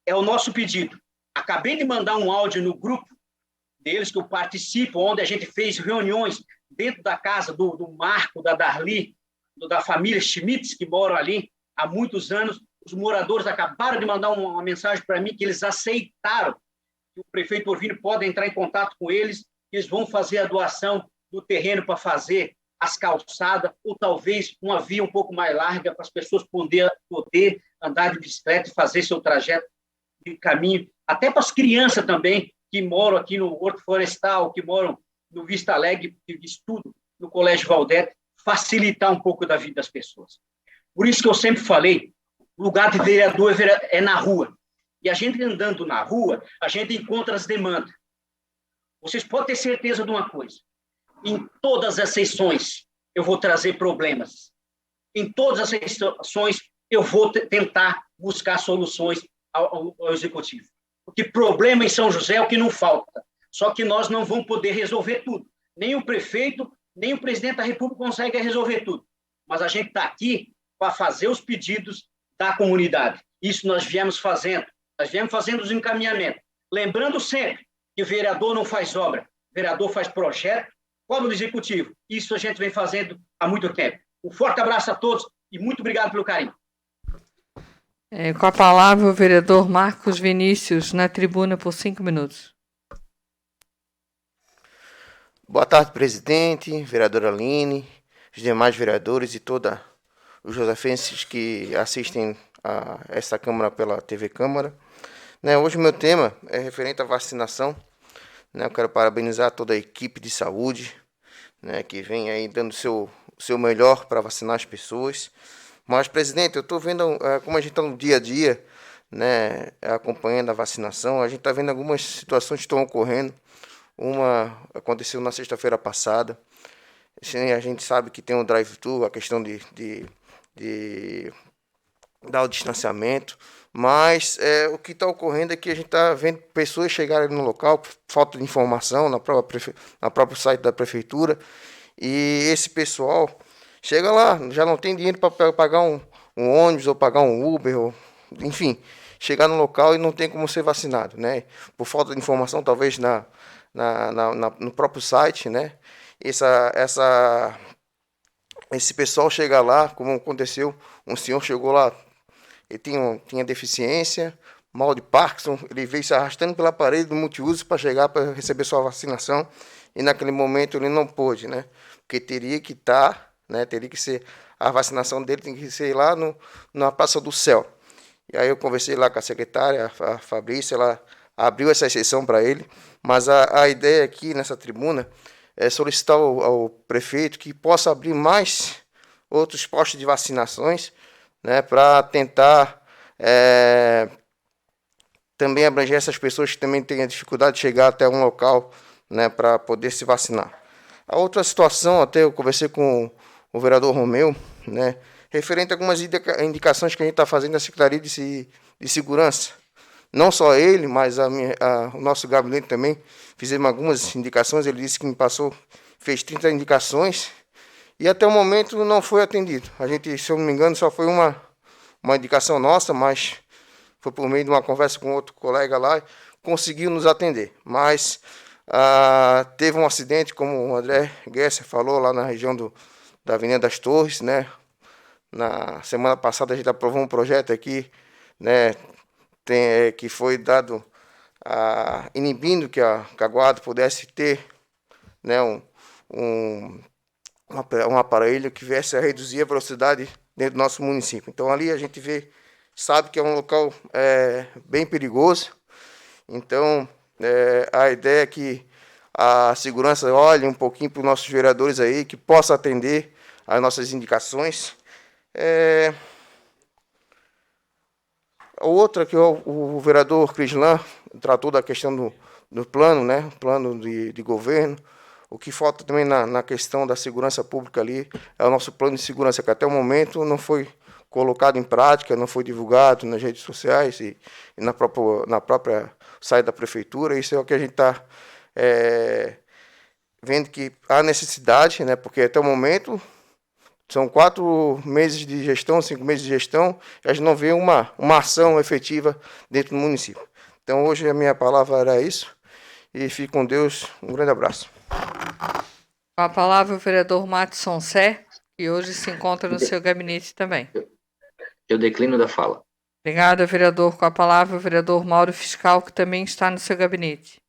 É o nosso pedido. Acabei de mandar um áudio no grupo deles que eu participo, onde a gente fez reuniões dentro da casa do Marco, da Darli, da família Schmitz, que moram ali há muitos anos. Os moradores acabaram de mandar uma mensagem para mim que eles aceitaram que o prefeito Orvino pode entrar em contato com eles, eles vão fazer a doação do terreno para fazer as calçadas, ou talvez uma via um pouco mais larga para as pessoas poder andar de bicicleta e fazer seu trajeto de caminho, até para as crianças também, que moram aqui no Horto Florestal, que moram no Vista Alegre, que estudam no Colégio Valdete, facilitar um pouco da vida das pessoas. Por isso que eu sempre falei, o lugar de vereador é na rua. E a gente andando na rua, a gente encontra as demandas. Vocês podem ter certeza de uma coisa. Em todas as sessões, eu vou trazer problemas. Em todas as sessões, eu vou tentar buscar soluções ao Executivo. Porque problema em São José é o que não falta. Só que nós não vamos poder resolver tudo. Nem o prefeito, nem o presidente da República consegue resolver tudo. Mas a gente está aqui para fazer os pedidos da comunidade. Isso nós viemos fazendo. Nós viemos fazendo os encaminhamentos. Lembrando sempre que o vereador não faz obra. vereador faz projeto, como no executivo. Isso a gente vem fazendo há muito tempo. Um forte abraço a todos e muito obrigado pelo carinho. Com a palavra o vereador Marcos Vinícius, na tribuna por 5 minutos. Boa tarde, presidente, vereadora Aline, os demais vereadores e todos os josefenses que assistem a esta Câmara pela TV Câmara. Hoje o meu tema é referente à vacinação. Eu quero parabenizar toda a equipe de saúde, que vem aí dando o seu melhor para vacinar as pessoas. Mas, presidente, eu estou vendo como a gente está no dia a dia, acompanhando a vacinação, a gente está vendo algumas situações que estão ocorrendo. Uma aconteceu na sexta-feira passada. A gente sabe que tem um drive-thru, a questão de dar o distanciamento, mas o que está ocorrendo é que a gente está vendo pessoas chegarem no local, falta de informação na próprio site da prefeitura, e esse pessoal chega lá, já não tem dinheiro para pagar um ônibus ou pagar um Uber, enfim, chegar no local e não tem como ser vacinado, por falta de informação, talvez no próprio site, esse pessoal chega lá, como aconteceu, um senhor chegou lá, ele tinha deficiência, mal de Parkinson, ele veio se arrastando pela parede do multiuso para chegar para receber sua vacinação, e naquele momento ele não pôde, porque teria que ser, a vacinação dele tem que ser lá na Praça do Céu. E aí eu conversei lá com a secretária, a Fabrícia, ela abriu essa exceção para ele, mas a ideia aqui nessa tribuna é solicitar ao prefeito que possa abrir mais outros postos de vacinações, para tentar também abranger essas pessoas que também têm a dificuldade de chegar até um local, para poder se vacinar. A outra situação, até eu conversei com o vereador Romeu, referente a algumas indicações que a gente está fazendo na Secretaria de Segurança. Não só ele, mas o nosso gabinete também, fizemos algumas indicações, ele disse que fez 30 indicações, e até o momento não foi atendido. A gente, se eu não me engano, só foi uma indicação nossa, mas foi por meio de uma conversa com outro colega lá, conseguiu nos atender. Mas teve um acidente, como o André Gesser falou, lá na região da Avenida das Torres, Na semana passada a gente aprovou um projeto aqui, que foi dado inibindo que a guarda pudesse ter um aparelho que viesse a reduzir a velocidade dentro do nosso município. Então ali a gente sabe que é um local bem perigoso. Então a ideia é que a segurança olhe um pouquinho para os nossos vereadores aí, que possa atender as nossas indicações. Outra que o vereador Crislan tratou da questão do plano, plano de governo. O que falta também na questão da segurança pública ali é o nosso plano de segurança, que até o momento não foi colocado em prática, não foi divulgado nas redes sociais e na própria site da prefeitura. Isso é o que a gente está vendo que há necessidade, porque até o momento são 4 meses de gestão, 5 meses de gestão, e a gente não vê uma ação efetiva dentro do município. Então, hoje a minha palavra era isso, e fique com Deus. Um grande abraço. Com a palavra o vereador Matson Sé, que hoje se encontra no seu gabinete também. Eu declino da fala. Obrigada, vereador. Com a palavra o vereador Mauro Fiscal, que também está no seu gabinete.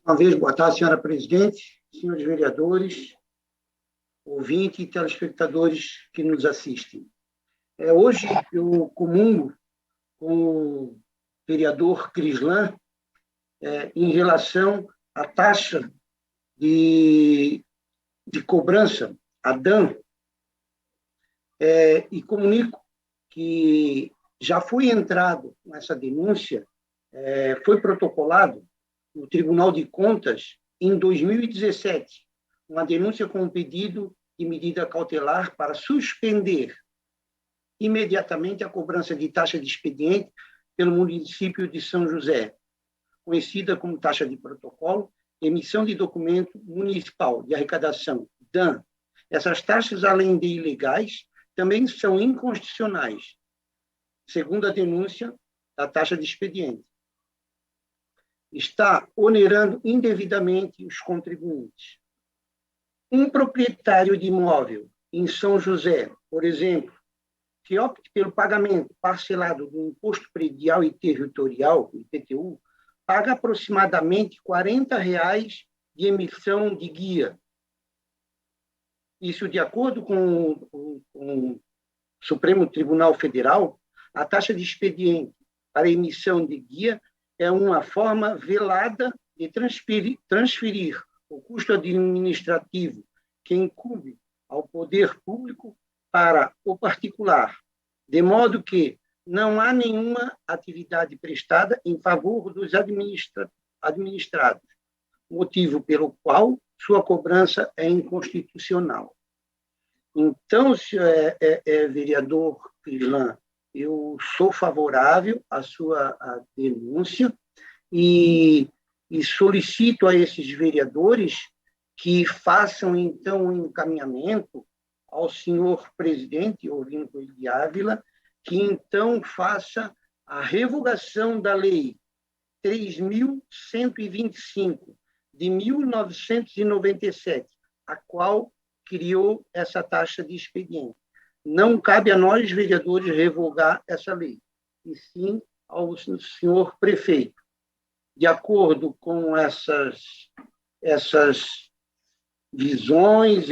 Uma vez, boa tarde, senhora presidente, senhores vereadores, ouvintes e telespectadores que nos assistem. Hoje eu comungo com o vereador Crislan em relação à taxa de cobrança, a DAN, e comunico que já foi entrado com essa denúncia, foi protocolado no Tribunal de Contas em 2017, uma denúncia com um pedido de medida cautelar para suspender imediatamente a cobrança de taxa de expediente pelo município de São José, conhecida como taxa de protocolo, emissão de documento municipal de arrecadação, DAN. Essas taxas, além de ilegais, também são inconstitucionais, segundo a denúncia da taxa de expediente. está onerando indevidamente os contribuintes. Um proprietário de imóvel em São José, por exemplo, que opte pelo pagamento parcelado do Imposto Predial e Territorial, IPTU, paga aproximadamente R$ 40,00 de emissão de guia. Isso, de acordo com o Supremo Tribunal Federal, a taxa de expediente para emissão de guia é uma forma velada de transferir o custo administrativo que incumbe ao poder público para o particular, de modo que não há nenhuma atividade prestada em favor dos administrados, motivo pelo qual sua cobrança é inconstitucional. Então, vereador Crislan, eu sou favorável à sua denúncia e solicito a esses vereadores que façam, então, um encaminhamento ao senhor presidente, Orlino Coelho de Ávila, que, então, faça a revogação da Lei 3.125, de 1997, a qual criou essa taxa de expediente. Não cabe a nós, vereadores, revogar essa lei, e sim ao senhor prefeito. De acordo com essas visões,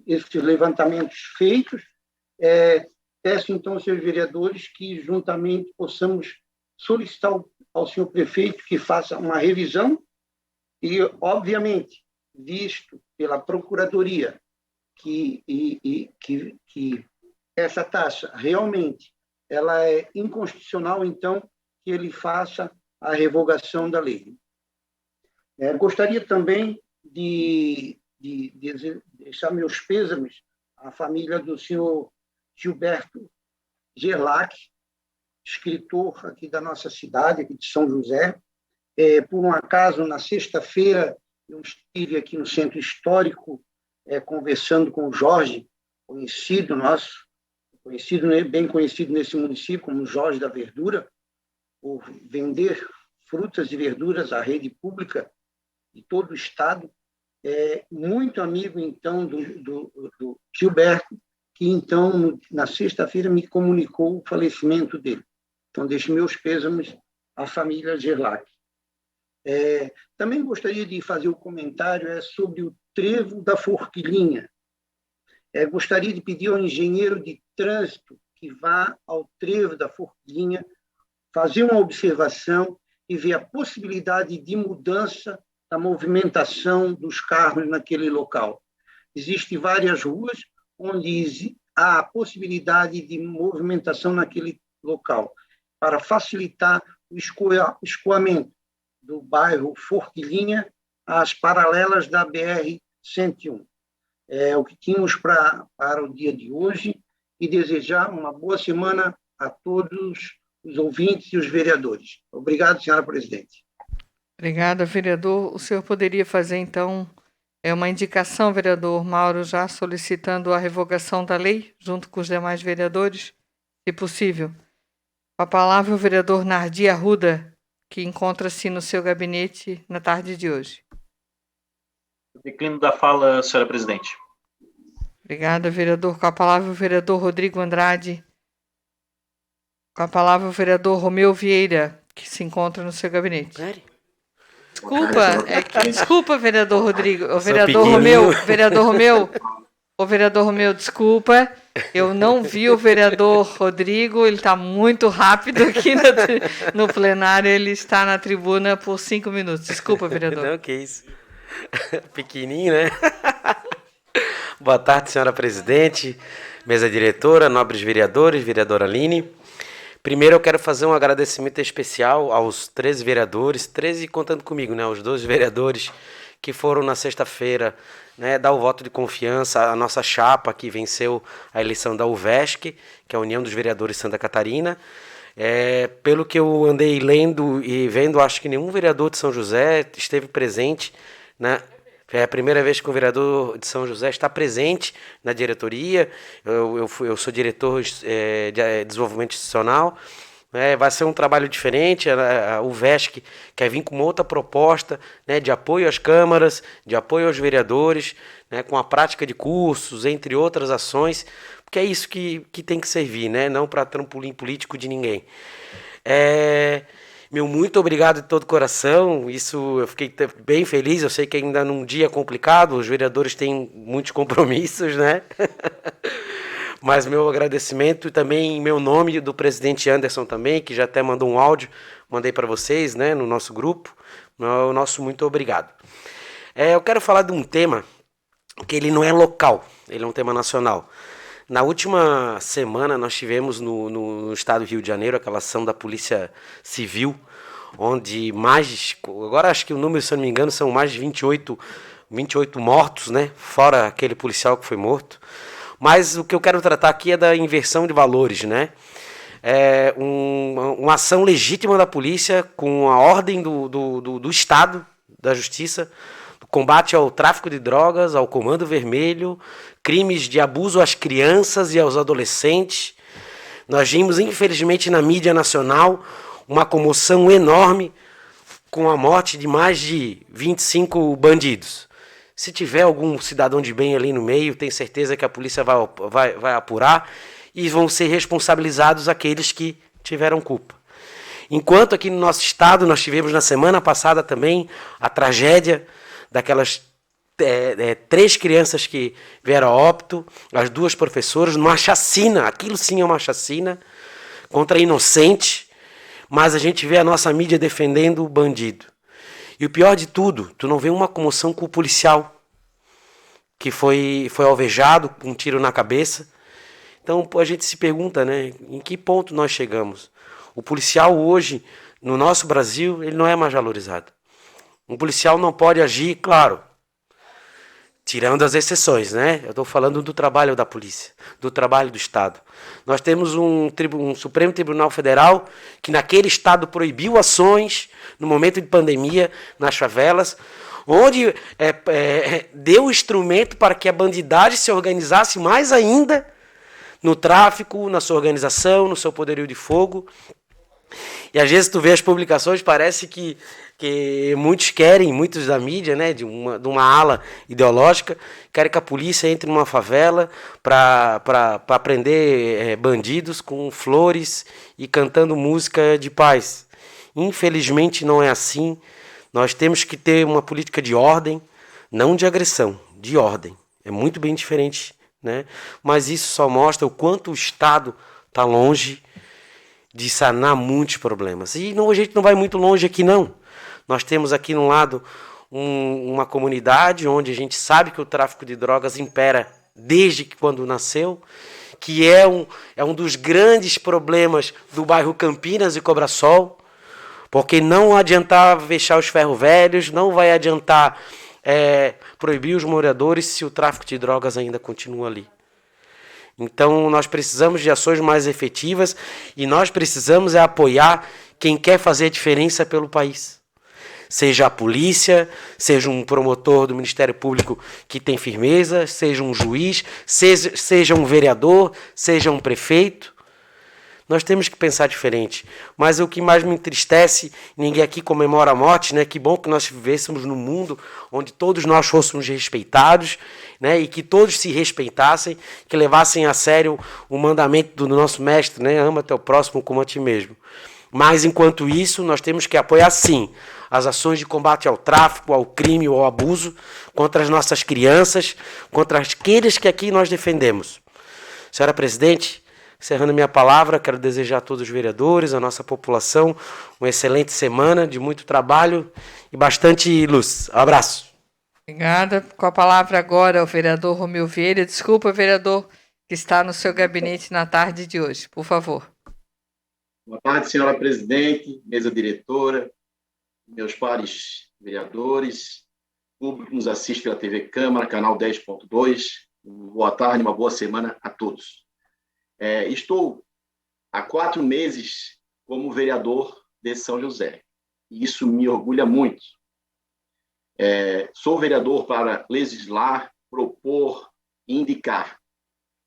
esses levantamentos feitos, peço, então, aos senhores vereadores que, juntamente, possamos solicitar ao senhor prefeito que faça uma revisão e, obviamente, visto pela Procuradoria que essa taxa realmente ela é inconstitucional, então, que ele faça a revogação da lei. Gostaria também de deixar meus pêsames à família do senhor Gilberto Gerlach, escritor aqui da nossa cidade, aqui de São José. Por um acaso, na sexta-feira, eu estive aqui no Centro Histórico conversando com o Jorge, conhecido nosso, bem conhecido nesse município como Jorge da Verdura, por vender frutas e verduras à rede pública de todo o estado. Muito amigo, então, do Gilberto, que, então, na sexta-feira me comunicou o falecimento dele. Então, deixo meus pêsames à família Gerlach. Também gostaria de fazer um comentário sobre o trevo da Forquilinha. Gostaria de pedir ao engenheiro de trânsito que vá ao trevo da Forquilinha, fazer uma observação e ver a possibilidade de mudança da movimentação dos carros naquele local. Existem várias ruas onde há a possibilidade de movimentação naquele local, para facilitar o escoamento do bairro Forquilinha às paralelas da BR-101. É o que tínhamos para o dia de hoje e desejar uma boa semana a todos os ouvintes e os vereadores. Obrigado, senhora presidente. Obrigada, vereador. O senhor poderia fazer, então, uma indicação, vereador Mauro, já solicitando a revogação da lei, junto com os demais vereadores, se possível. Com a palavra, o vereador Nardi Arruda, que encontra-se no seu gabinete na tarde de hoje. Declino da fala, senhora presidente. Obrigada, vereador. Com a palavra, o vereador Rodrigo Andrade. Com a palavra, o vereador Romeu Vieira, que se encontra no seu gabinete. Desculpa, vereador Rodrigo. O vereador Romeu, desculpa. Eu não vi o vereador Rodrigo, ele está muito rápido aqui no plenário, ele está na tribuna por 5 minutos. Desculpa, vereador. Não, que isso. Pequenininho, né? Boa tarde, senhora presidente, mesa diretora, nobres vereadores, vereadora Aline. Primeiro eu quero fazer um agradecimento especial aos 13 vereadores, 13 contando comigo, né? Os 12 vereadores que foram na sexta-feira, né, dar o voto de confiança à nossa chapa que venceu a eleição da UVESC, que é a União dos Vereadores de Santa Catarina. Pelo que eu andei lendo e vendo, acho que nenhum vereador de São José esteve presente, né? É a primeira vez que o vereador de São José está presente na diretoria. Eu sou diretor de desenvolvimento institucional Vai ser um trabalho diferente. O VESC quer vir com outra proposta, né, de apoio às câmaras, de apoio aos vereadores, né, com a prática de cursos, entre outras ações, porque é isso que tem que servir, né, não para trampolim político de ninguém. Meu muito obrigado de todo coração. Isso eu fiquei bem feliz. Eu sei que ainda num dia complicado, os vereadores têm muitos compromissos, né? Mas meu agradecimento e também em meu nome do presidente Anderson também, que já até mandou um áudio, mandei para vocês, né, no nosso grupo. O nosso muito obrigado. Eu quero falar de um tema que ele não é local, ele é um tema nacional. Na última semana nós tivemos no estado do Rio de Janeiro aquela ação da Polícia Civil, onde agora acho que o número, se eu não me engano, são mais de 28 mortos, né, fora aquele policial que foi morto. Mas o que eu quero tratar aqui é da inversão de valores, né? Uma ação legítima da polícia com a ordem do Estado, da Justiça, do combate ao tráfico de drogas, ao Comando Vermelho, crimes de abuso às crianças e aos adolescentes. Nós vimos, infelizmente, na mídia nacional, uma comoção enorme com a morte de mais de 25 bandidos. Se tiver algum cidadão de bem ali no meio, tenho certeza que a polícia vai apurar e vão ser responsabilizados aqueles que tiveram culpa. Enquanto aqui no nosso estado nós tivemos na semana passada também a tragédia daquelas 3 crianças que vieram a óbito, as 2 professoras, numa chacina. Aquilo sim é uma chacina contra inocente, mas a gente vê a nossa mídia defendendo o bandido. E o pior de tudo, tu não vê uma comoção com o policial que foi alvejado com um tiro na cabeça. Então a gente se pergunta, né, em que ponto nós chegamos? O policial hoje, no nosso Brasil, ele não é mais valorizado. Um policial não pode agir, claro, tirando as exceções, né? Eu estou falando do trabalho da polícia, do trabalho do Estado. Nós temos um Supremo Tribunal Federal que naquele Estado proibiu ações no momento de pandemia nas favelas, onde deu instrumento para que a bandidagem se organizasse mais ainda no tráfico, na sua organização, no seu poderio de fogo. E às vezes tu vê as publicações, parece que muitos da mídia, né, de uma ala ideológica, querem que a polícia entre numa favela para prender bandidos com flores e cantando música de paz. Infelizmente não é assim. Nós temos que ter uma política de ordem, não de agressão, de ordem. É muito bem diferente, né? Mas isso só mostra o quanto o Estado está longe de sanar muitos problemas. E a gente não vai muito longe aqui, não. Nós temos aqui no lado uma comunidade onde a gente sabe que o tráfico de drogas impera desde quando nasceu, que é um dos grandes problemas do bairro Campinas e Cobrasol, porque não adiantar fechar os ferro velhos, não vai adiantar proibir os moradores se o tráfico de drogas ainda continua ali. Então nós precisamos de ações mais efetivas e nós precisamos apoiar quem quer fazer a diferença pelo país. Seja a polícia, seja um promotor do Ministério Público que tem firmeza, seja um juiz, seja um vereador, seja um prefeito. Nós temos que pensar diferente. Mas o que mais me entristece, ninguém aqui comemora a morte, né? Que bom que nós vivêssemos num mundo onde todos nós fôssemos respeitados, né? E que todos se respeitassem, que levassem a sério o mandamento do nosso mestre, né? Ama teu próximo como a ti mesmo. Mas, enquanto isso, nós temos que apoiar, sim, as ações de combate ao tráfico, ao crime ou ao abuso, contra as nossas crianças, contra aqueles que aqui nós defendemos. Senhora Presidente, encerrando minha palavra, quero desejar a todos os vereadores, a nossa população, uma excelente semana de muito trabalho e bastante luz. Um abraço. Obrigada. Com a palavra agora o vereador Romeu Vieira. Desculpa, vereador, que está no seu gabinete na tarde de hoje. Por favor. Boa tarde, senhora presidente, mesa diretora, meus pares vereadores, público que nos assiste pela TV Câmara, canal 10.2. Boa tarde, uma boa semana a todos. Estou há 4 meses como vereador de São José, e isso me orgulha muito. Sou vereador para legislar, propor, indicar.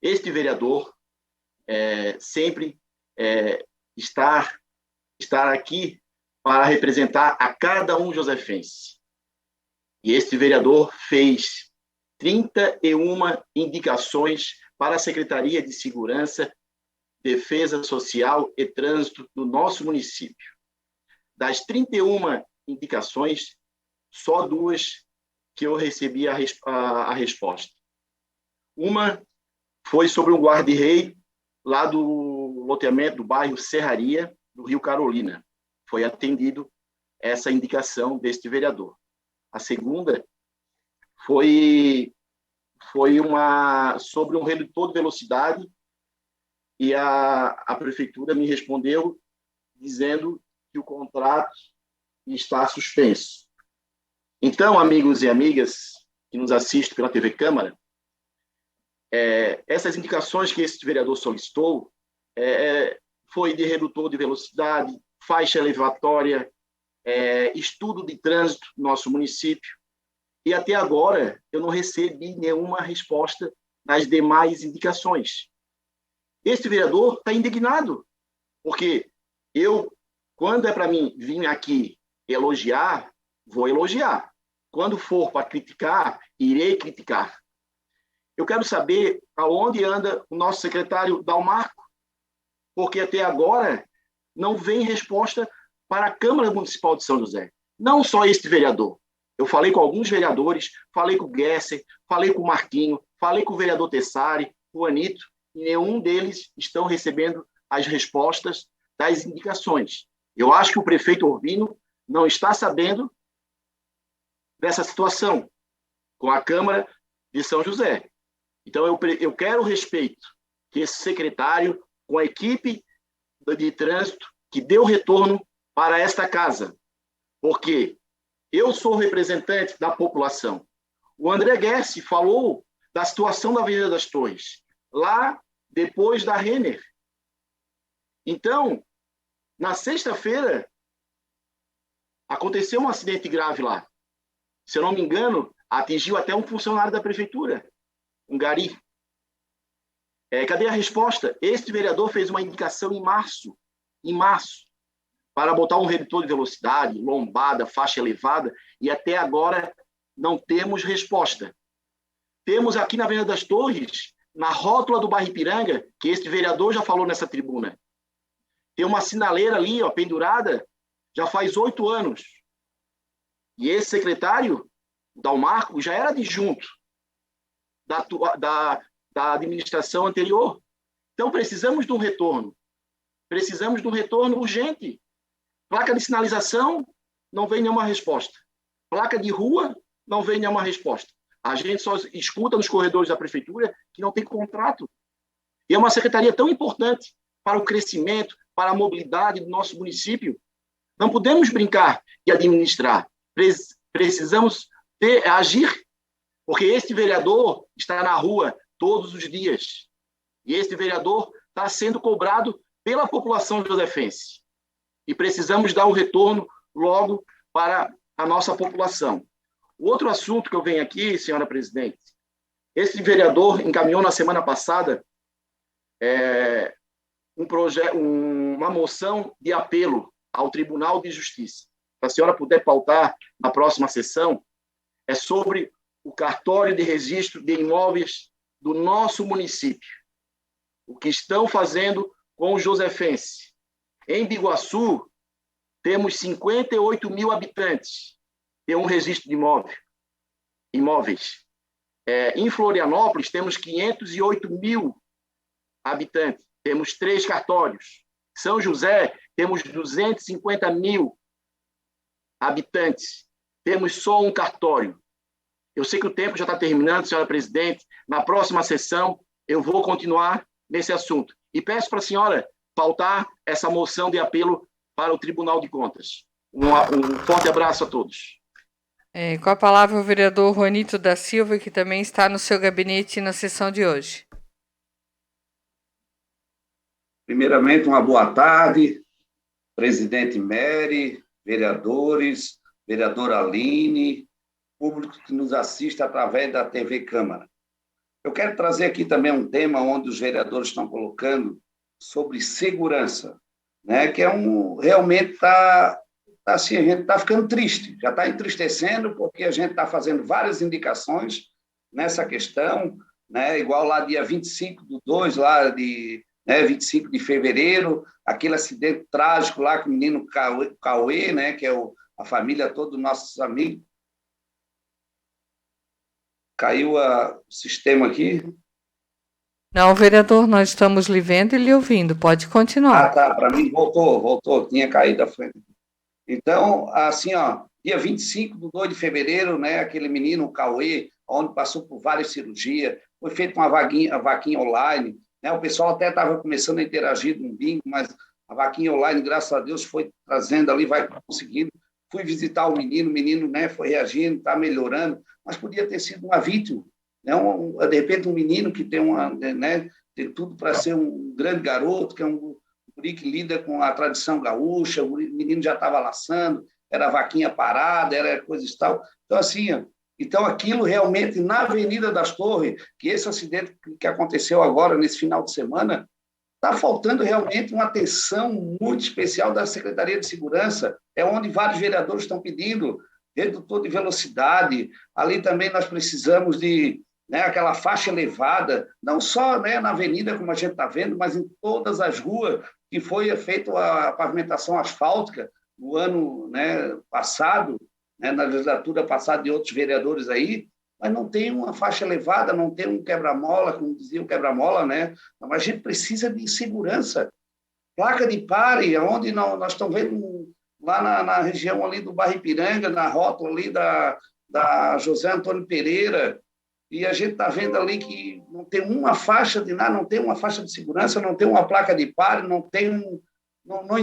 Este vereador sempre estar aqui para representar a cada um josefense. E este vereador fez 31 indicações para a Secretaria de Segurança, Defesa Social e Trânsito do nosso município. Das 31 indicações, só 2 que eu recebi a resposta. Uma foi sobre um guarda-rei lá do loteamento do bairro Serraria, do Rio Carolina. Foi atendido essa indicação deste vereador. A segunda foi sobre um redutor de velocidade e a prefeitura me respondeu dizendo que o contrato está suspenso. Então, amigos e amigas que nos assistem pela TV Câmara, essas indicações que esse vereador solicitou foi de redutor de velocidade, faixa elevatória, estudo de trânsito no nosso município, e até agora eu não recebi nenhuma resposta nas demais indicações. Este vereador está indignado, porque quando é para mim vir aqui elogiar, vou elogiar. Quando for para criticar, irei criticar. Eu quero saber aonde anda o nosso secretário Dalmarco, porque até agora não vem resposta para a Câmara Municipal de São José. Não só este vereador. Eu falei com alguns vereadores, falei com o Gesser, falei com o Marquinho, falei com o vereador Tessari, o Anito, e nenhum deles estão recebendo as respostas das indicações. Eu acho que o prefeito Urbino não está sabendo dessa situação com a Câmara de São José. Então, eu quero respeito que esse secretário, com a equipe de trânsito, que deu retorno para esta casa, porque eu sou representante da população. O André Gesser falou da situação da Avenida das Torres, lá depois da Renner. Então, na sexta-feira, aconteceu um acidente grave lá. Se eu não me engano, atingiu até um funcionário da prefeitura, um gari. Cadê a resposta? Este vereador fez uma indicação em março, para botar um redutor de velocidade, lombada, faixa elevada, e até agora não temos resposta. Temos aqui na Avenida das Torres, na rótula do bairro Ipiranga, que este vereador já falou nessa tribuna, tem uma sinaleira ali, ó, pendurada, já faz 8 anos. E esse secretário, Dalmarco, já era adjunto da administração anterior. Então, precisamos de um retorno. Precisamos de um retorno urgente. Placa de sinalização, não vem nenhuma resposta. Placa de rua, não vem nenhuma resposta. A gente só escuta nos corredores da prefeitura que não tem contrato. E é uma secretaria tão importante para o crescimento, para a mobilidade do nosso município. Não podemos brincar e administrar. Precisamos agir, porque este vereador está na rua todos os dias. E este vereador está sendo cobrado pela população josefense. E precisamos dar um retorno logo para a nossa população. O outro assunto que eu venho aqui, senhora presidente, esse vereador encaminhou na semana passada uma moção de apelo ao Tribunal de Justiça. Se a senhora puder pautar na próxima sessão, é sobre o cartório de registro de imóveis do nosso município. O que estão fazendo com o josefense. Em Biguaçu, temos 58 mil habitantes. Tem um registro de imóveis. Em Florianópolis, temos 508 mil habitantes. Temos 3 cartórios. São José, temos 250 mil habitantes. Temos só um cartório. Eu sei que o tempo já está terminando, senhora presidente. Na próxima sessão, eu vou continuar nesse assunto. E peço para a senhora pautar essa moção de apelo para o Tribunal de Contas. Um forte abraço a todos. Com a palavra o vereador Juanito da Silva, que também está no seu gabinete na sessão de hoje. Primeiramente, uma boa tarde, presidente Mary, vereadores, vereadora Aline, público que nos assiste através da TV Câmara. Eu quero trazer aqui também um tema onde os vereadores estão colocando sobre segurança. né, que realmente está assim, a gente está ficando triste, já está entristecendo, porque a gente está fazendo várias indicações nessa questão, né, igual lá dia 25/2, lá de 25 de fevereiro, aquele acidente trágico lá com o menino Cauê, né, que é a família toda dos nossos amigos. Caiu o sistema aqui. Não, vereador, nós estamos lhe vendo e lhe ouvindo. Pode continuar. Ah, tá. Para mim, voltou. Tinha caído a frente. Então, assim, dia 25/2 de fevereiro, né, aquele menino, o Cauê, onde passou por várias cirurgias, foi feita uma vaquinha online, né, o pessoal até estava começando a interagir no bingo, mas a vaquinha online, graças a Deus, foi trazendo ali, vai conseguindo. Fui visitar o menino, né, foi reagindo, está melhorando, mas podia ter sido uma vítima, né, de repente um menino que tem tem tudo para ser um grande garoto, que é um guri que lida com a tradição gaúcha, o menino já estava laçando, era vaquinha parada, era coisa e tal. Então, assim, então aquilo realmente, na Avenida das Torres, que esse acidente que aconteceu agora, nesse final de semana, está faltando realmente uma atenção muito especial da Secretaria de Segurança, é onde vários vereadores estão pedindo redutor de velocidade, ali também nós precisamos de aquela faixa elevada, não só na avenida, como a gente está vendo, mas em todas as ruas, que foi feita a pavimentação asfáltica no ano passado, na legislatura passada de outros vereadores aí, mas não tem uma faixa elevada, não tem um quebra-mola, como dizia o quebra-mola, mas a gente precisa de segurança. Placa de pare, onde nós estamos vendo lá na região ali do bairro Ipiranga, na rótula ali da José Antônio Pereira, e a gente está vendo ali que não tem uma faixa de nada, não tem uma faixa de segurança, não tem uma placa de pare, não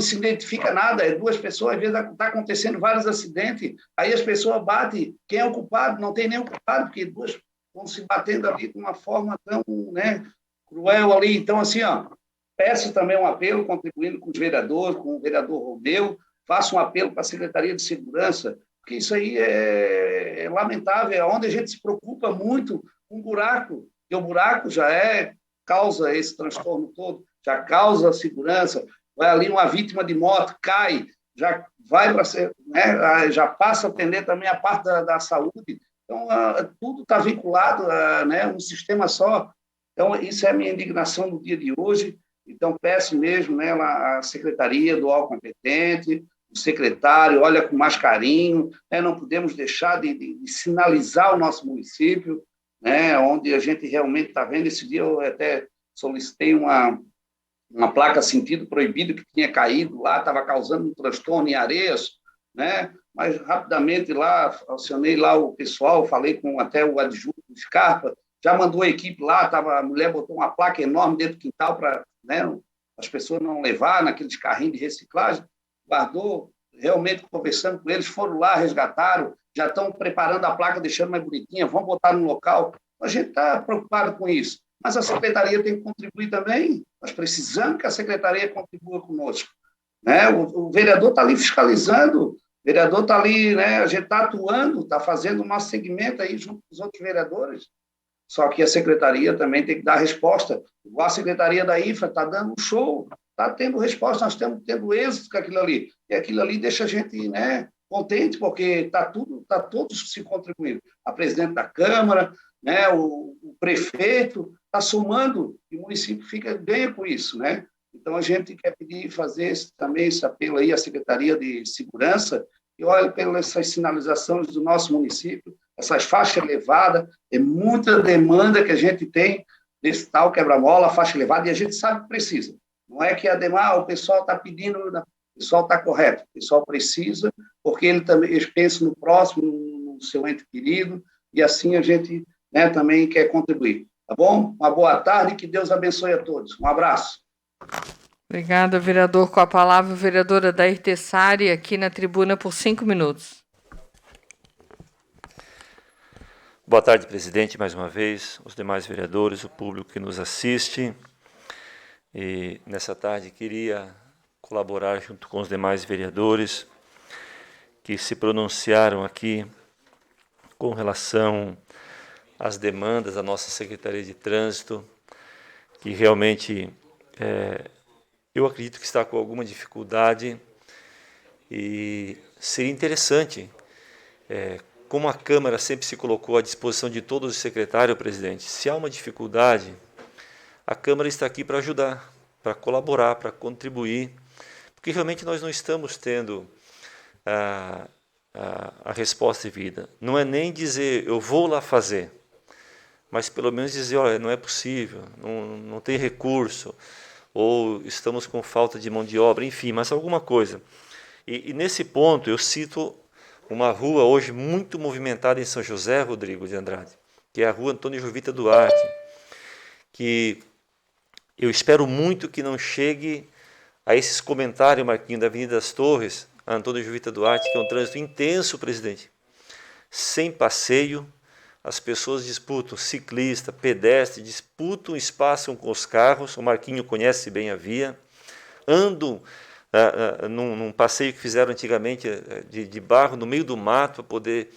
se identifica nada, é duas pessoas, às vezes está acontecendo vários acidentes, aí as pessoas batem, quem é o culpado? Não tem nem o culpado, porque duas estão se batendo ali de uma forma tão cruel ali. Então, assim, peço também um apelo, contribuindo com os vereadores, com o vereador Romeu, faço um apelo para a Secretaria de Segurança, porque isso aí é lamentável, é onde a gente se preocupa muito com o buraco, porque o buraco já causa esse transtorno todo, já causa a segurança, vai ali uma vítima de moto, cai, já vai para ser, já passa a atender também a parte da saúde, então tudo está vinculado a um sistema só. Então, isso é a minha indignação no dia de hoje, então peço mesmo a Secretaria do órgão competente, o secretário, olha com mais carinho, não podemos deixar de sinalizar o nosso município, onde a gente realmente está vendo. Esse dia eu até solicitei uma placa sentido proibido que tinha caído lá, estava causando um transtorno em Areias, mas rapidamente lá, acionei lá o pessoal, falei com até o adjunto do Scarpa, já mandou a equipe lá, a mulher botou uma placa enorme dentro do quintal para as pessoas não levar naqueles carrinhos de reciclagem, guardou, realmente conversando com eles, foram lá, resgataram, já estão preparando a placa, deixando mais bonitinha, vão botar no local. A gente está preocupado com isso, mas a Secretaria tem que contribuir também, nós precisamos que a Secretaria contribua conosco. O vereador está ali fiscalizando, o vereador está ali, a gente está atuando, está fazendo o nosso segmento aí junto com os outros vereadores, só que a Secretaria também tem que dar resposta. Igual a Secretaria da Infra está dando um show, está tendo resposta, nós estamos tendo êxito com aquilo ali. E aquilo ali deixa a gente contente, porque está todos se contribuindo. A presidente da Câmara, o prefeito, está somando, e o município ganha com isso. Então, a gente quer fazer também esse apelo aí à Secretaria de Segurança, e olha pelas sinalizações do nosso município, essas faixas elevadas, é muita demanda que a gente tem desse tal quebra-mola, faixa elevada, e a gente sabe que precisa. Não é que o pessoal está pedindo, o pessoal está correto, o pessoal precisa, porque eles pensam no próximo, no seu ente querido, e assim a gente também quer contribuir. Tá bom? Uma boa tarde e que Deus abençoe a todos. Um abraço. Obrigada, vereador. Com a palavra, a vereadora Dair Tessari, aqui na tribuna por 5 minutos. Boa tarde, presidente, mais uma vez, os demais vereadores, o público que nos assiste. E nessa tarde queria colaborar junto com os demais vereadores que se pronunciaram aqui com relação às demandas da nossa Secretaria de Trânsito, que realmente eu acredito que está com alguma dificuldade e seria interessante, como a Câmara sempre se colocou à disposição de todos os secretários, presidente, se há uma dificuldade, a Câmara está aqui para ajudar, para colaborar, para contribuir, porque realmente nós não estamos tendo a resposta devida. Não é nem dizer, eu vou lá fazer, mas pelo menos dizer, olha, não é possível, não tem recurso, ou estamos com falta de mão de obra, enfim, mas alguma coisa. E nesse ponto eu cito uma rua hoje muito movimentada em São José, Rodrigo de Andrade, que é a rua Antônio Jovita Duarte, que eu espero muito que não chegue a esses comentários, Marquinhos, da Avenida das Torres, a Antônio Jovita Duarte, que é um trânsito intenso, presidente, sem passeio, as pessoas disputam, ciclista, pedestre, disputam espaço com os carros, o Marquinho conhece bem a via, andam num passeio que fizeram antigamente de barro no meio do mato para poder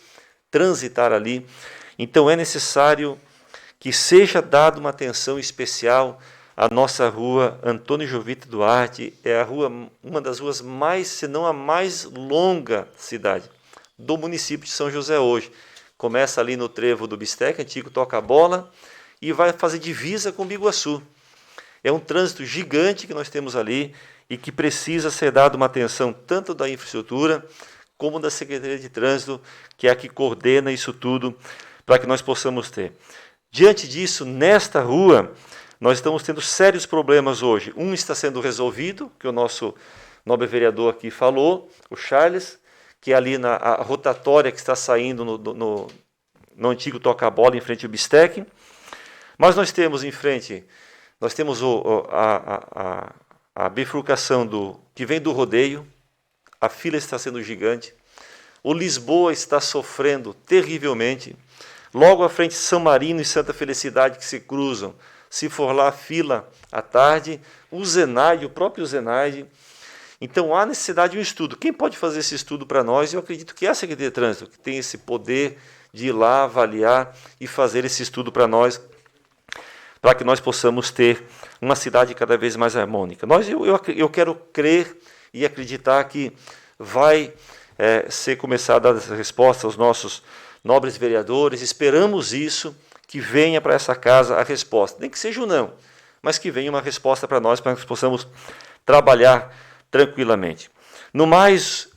transitar ali. Então é necessário que seja dada uma atenção especial à nossa rua Antônio Jovita Duarte, é a rua, uma das ruas mais, se não a mais longa cidade do município de São José hoje. Começa ali no trevo do Bisteca, antigo toca-bola, e vai fazer divisa com Biguaçu. É um trânsito gigante que nós temos ali e que precisa ser dada uma atenção tanto da infraestrutura como da Secretaria de Trânsito, que é a que coordena isso tudo para que nós possamos ter. Diante disso, nesta rua, nós estamos tendo sérios problemas hoje. Um está sendo resolvido, que o nosso nobre vereador aqui falou, o Charles, que é ali na rotatória que está saindo no antigo toca-bola, em frente ao Bistec. Mas nós temos em frente, nós temos a bifurcação que vem do rodeio, a fila está sendo gigante, o Lisboa está sofrendo terrivelmente, logo à frente São Marino e Santa Felicidade que se cruzam, se for lá a fila à tarde, o Zenaide, o próprio Zenaide. Então, há necessidade de um estudo. Quem pode fazer esse estudo para nós? Eu acredito que é a Secretaria de Trânsito, que tem esse poder de ir lá, avaliar e fazer esse estudo para nós, para que nós possamos ter uma cidade cada vez mais harmônica. Eu quero crer e acreditar que vai ser começada a dar resposta aos nossos nobres vereadores. Esperamos isso, que venha para essa casa a resposta. Nem que seja um não, mas que venha uma resposta para nós que possamos trabalhar tranquilamente. No mais,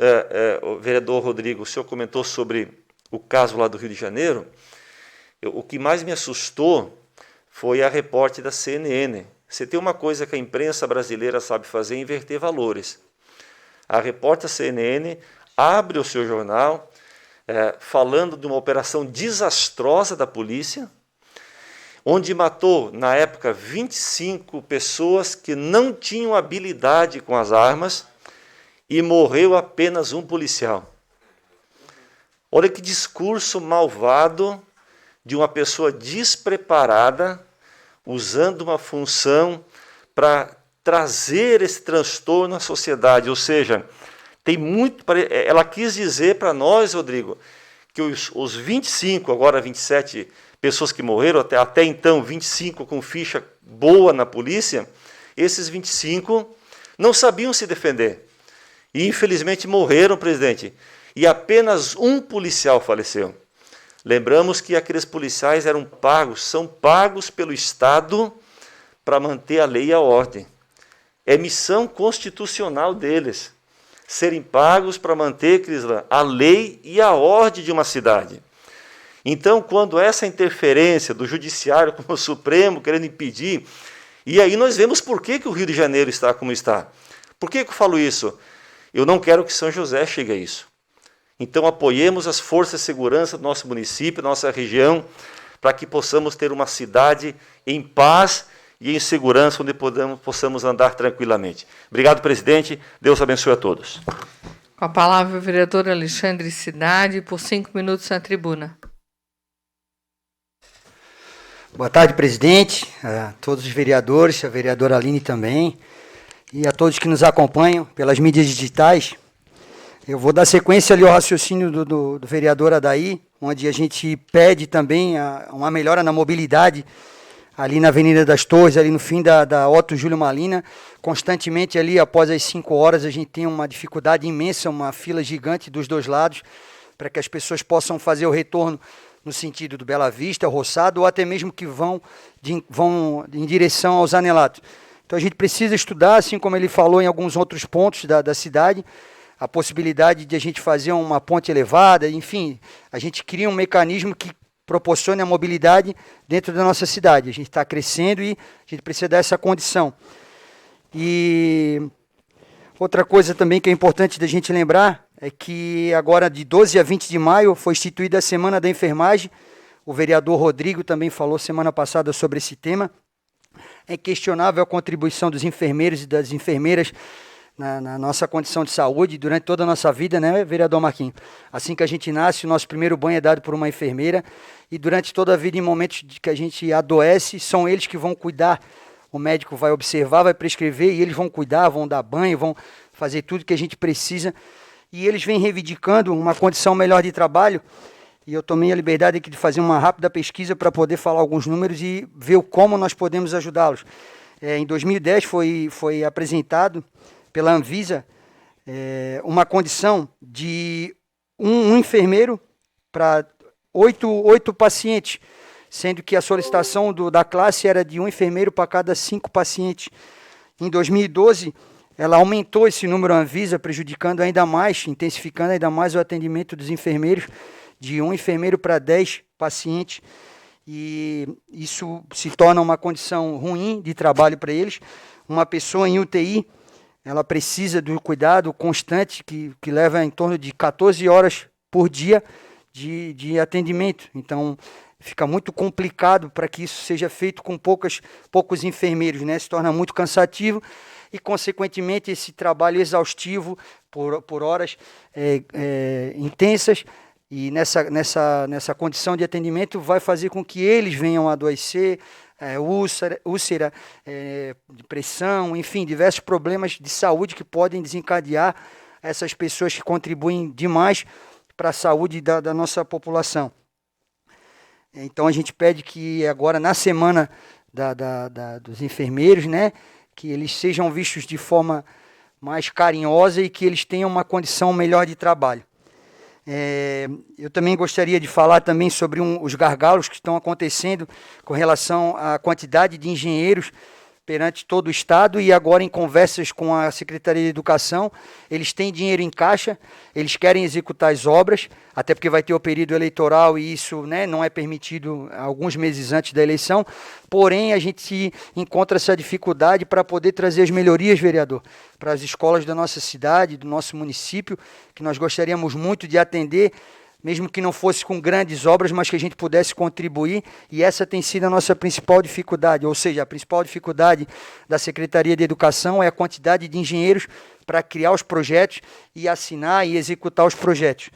o vereador Rodrigo, o senhor comentou sobre o caso lá do Rio de Janeiro. O que mais me assustou foi a repórter da CNN. Você tem uma coisa que a imprensa brasileira sabe fazer, é inverter valores. A repórter da CNN abre o seu jornal falando de uma operação desastrosa da polícia, onde matou, na época, 25 pessoas que não tinham habilidade com as armas e morreu apenas um policial. Olha que discurso malvado de uma pessoa despreparada, usando uma função para trazer esse transtorno à sociedade. Ou seja, tem muito. Ela quis dizer para nós, Rodrigo, que os 25, agora 27 pessoas que morreram, até então 25 com ficha boa na polícia, esses 25 não sabiam se defender. E, infelizmente, morreram, presidente. E apenas um policial faleceu. Lembramos que aqueles policiais são pagos pelo Estado para manter a lei e a ordem. É missão constitucional deles, serem pagos para manter, Crislan, a lei e a ordem de uma cidade. Então, quando essa interferência do Judiciário como o Supremo querendo impedir, e aí nós vemos por que o Rio de Janeiro está como está. Por que eu falo isso? Eu não quero que São José chegue a isso. Então, apoiemos as forças de segurança do nosso município, da nossa região, para que possamos ter uma cidade em paz e em segurança, onde possamos andar tranquilamente. Obrigado, presidente. Deus abençoe a todos. Com a palavra, o vereador Alexandre Cidade, por 5 minutos na tribuna. Boa tarde, presidente, a todos os vereadores, a vereadora Aline também, e a todos que nos acompanham pelas mídias digitais. Eu vou dar sequência ali ao raciocínio do vereador Adair, onde a gente pede também uma melhora na mobilidade ali na Avenida das Torres, ali no fim da Otto Júlio Malina. Constantemente ali, após as 5 horas, a gente tem uma dificuldade imensa, uma fila gigante dos dois lados, para que as pessoas possam fazer o retorno no sentido do Bela Vista, Roçado, ou até mesmo que vão em direção ao Zanelato. Então a gente precisa estudar, assim como ele falou em alguns outros pontos da cidade, a possibilidade de a gente fazer uma ponte elevada, enfim, a gente cria um mecanismo que proporcione a mobilidade dentro da nossa cidade. A gente está crescendo e a gente precisa dar essa condição. E outra coisa também que é importante da gente lembrar é que agora de 12 a 20 de maio foi instituída a Semana da Enfermagem. O vereador Rodrigo também falou semana passada sobre esse tema. É questionável a contribuição dos enfermeiros e das enfermeiras na nossa condição de saúde durante toda a nossa vida, né, vereador Marquinhos? Assim que a gente nasce, o nosso primeiro banho é dado por uma enfermeira e durante toda a vida, em momentos de que a gente adoece, são eles que vão cuidar. O médico vai observar, vai prescrever e eles vão cuidar, vão dar banho, vão fazer tudo que a gente precisa. E eles vêm reivindicando uma condição melhor de trabalho. E eu tomei a liberdade aqui de fazer uma rápida pesquisa para poder falar alguns números e ver como nós podemos ajudá-los. Em 2010 foi apresentado pela Anvisa uma condição de um enfermeiro para 8 pacientes, sendo que a solicitação da classe era de um enfermeiro para cada 5 pacientes. Em 2012, ela aumentou esse número, a Anvisa, prejudicando ainda mais, intensificando ainda mais o atendimento dos enfermeiros, de um enfermeiro para 10 pacientes, e isso se torna uma condição ruim de trabalho para eles. Uma pessoa em UTI, ela precisa do cuidado constante, que leva em torno de 14 horas por dia de atendimento. Então, fica muito complicado para que isso seja feito com poucos enfermeiros, né? Se torna muito cansativo e, consequentemente, esse trabalho exaustivo por horas intensas, e nessa condição de atendimento vai fazer com que eles venham a adoecer, úlcera, depressão, enfim, diversos problemas de saúde que podem desencadear essas pessoas que contribuem demais para a saúde da nossa população. Então a gente pede que agora, na semana dos enfermeiros, né, que eles sejam vistos de forma mais carinhosa e que eles tenham uma condição melhor de trabalho. Eu também gostaria de falar também sobre os gargalos que estão acontecendo com relação à quantidade de engenheiros perante todo o Estado, e agora em conversas com a Secretaria de Educação, eles têm dinheiro em caixa, eles querem executar as obras, até porque vai ter o período eleitoral e isso, né, não é permitido alguns meses antes da eleição, porém a gente encontra essa dificuldade para poder trazer as melhorias, vereador, para as escolas da nossa cidade, do nosso município, que nós gostaríamos muito de atender, mesmo que não fosse com grandes obras, mas que a gente pudesse contribuir, e essa tem sido a nossa principal dificuldade, ou seja, a principal dificuldade da Secretaria de Educação é a quantidade de engenheiros para criar os projetos e assinar e executar os projetos.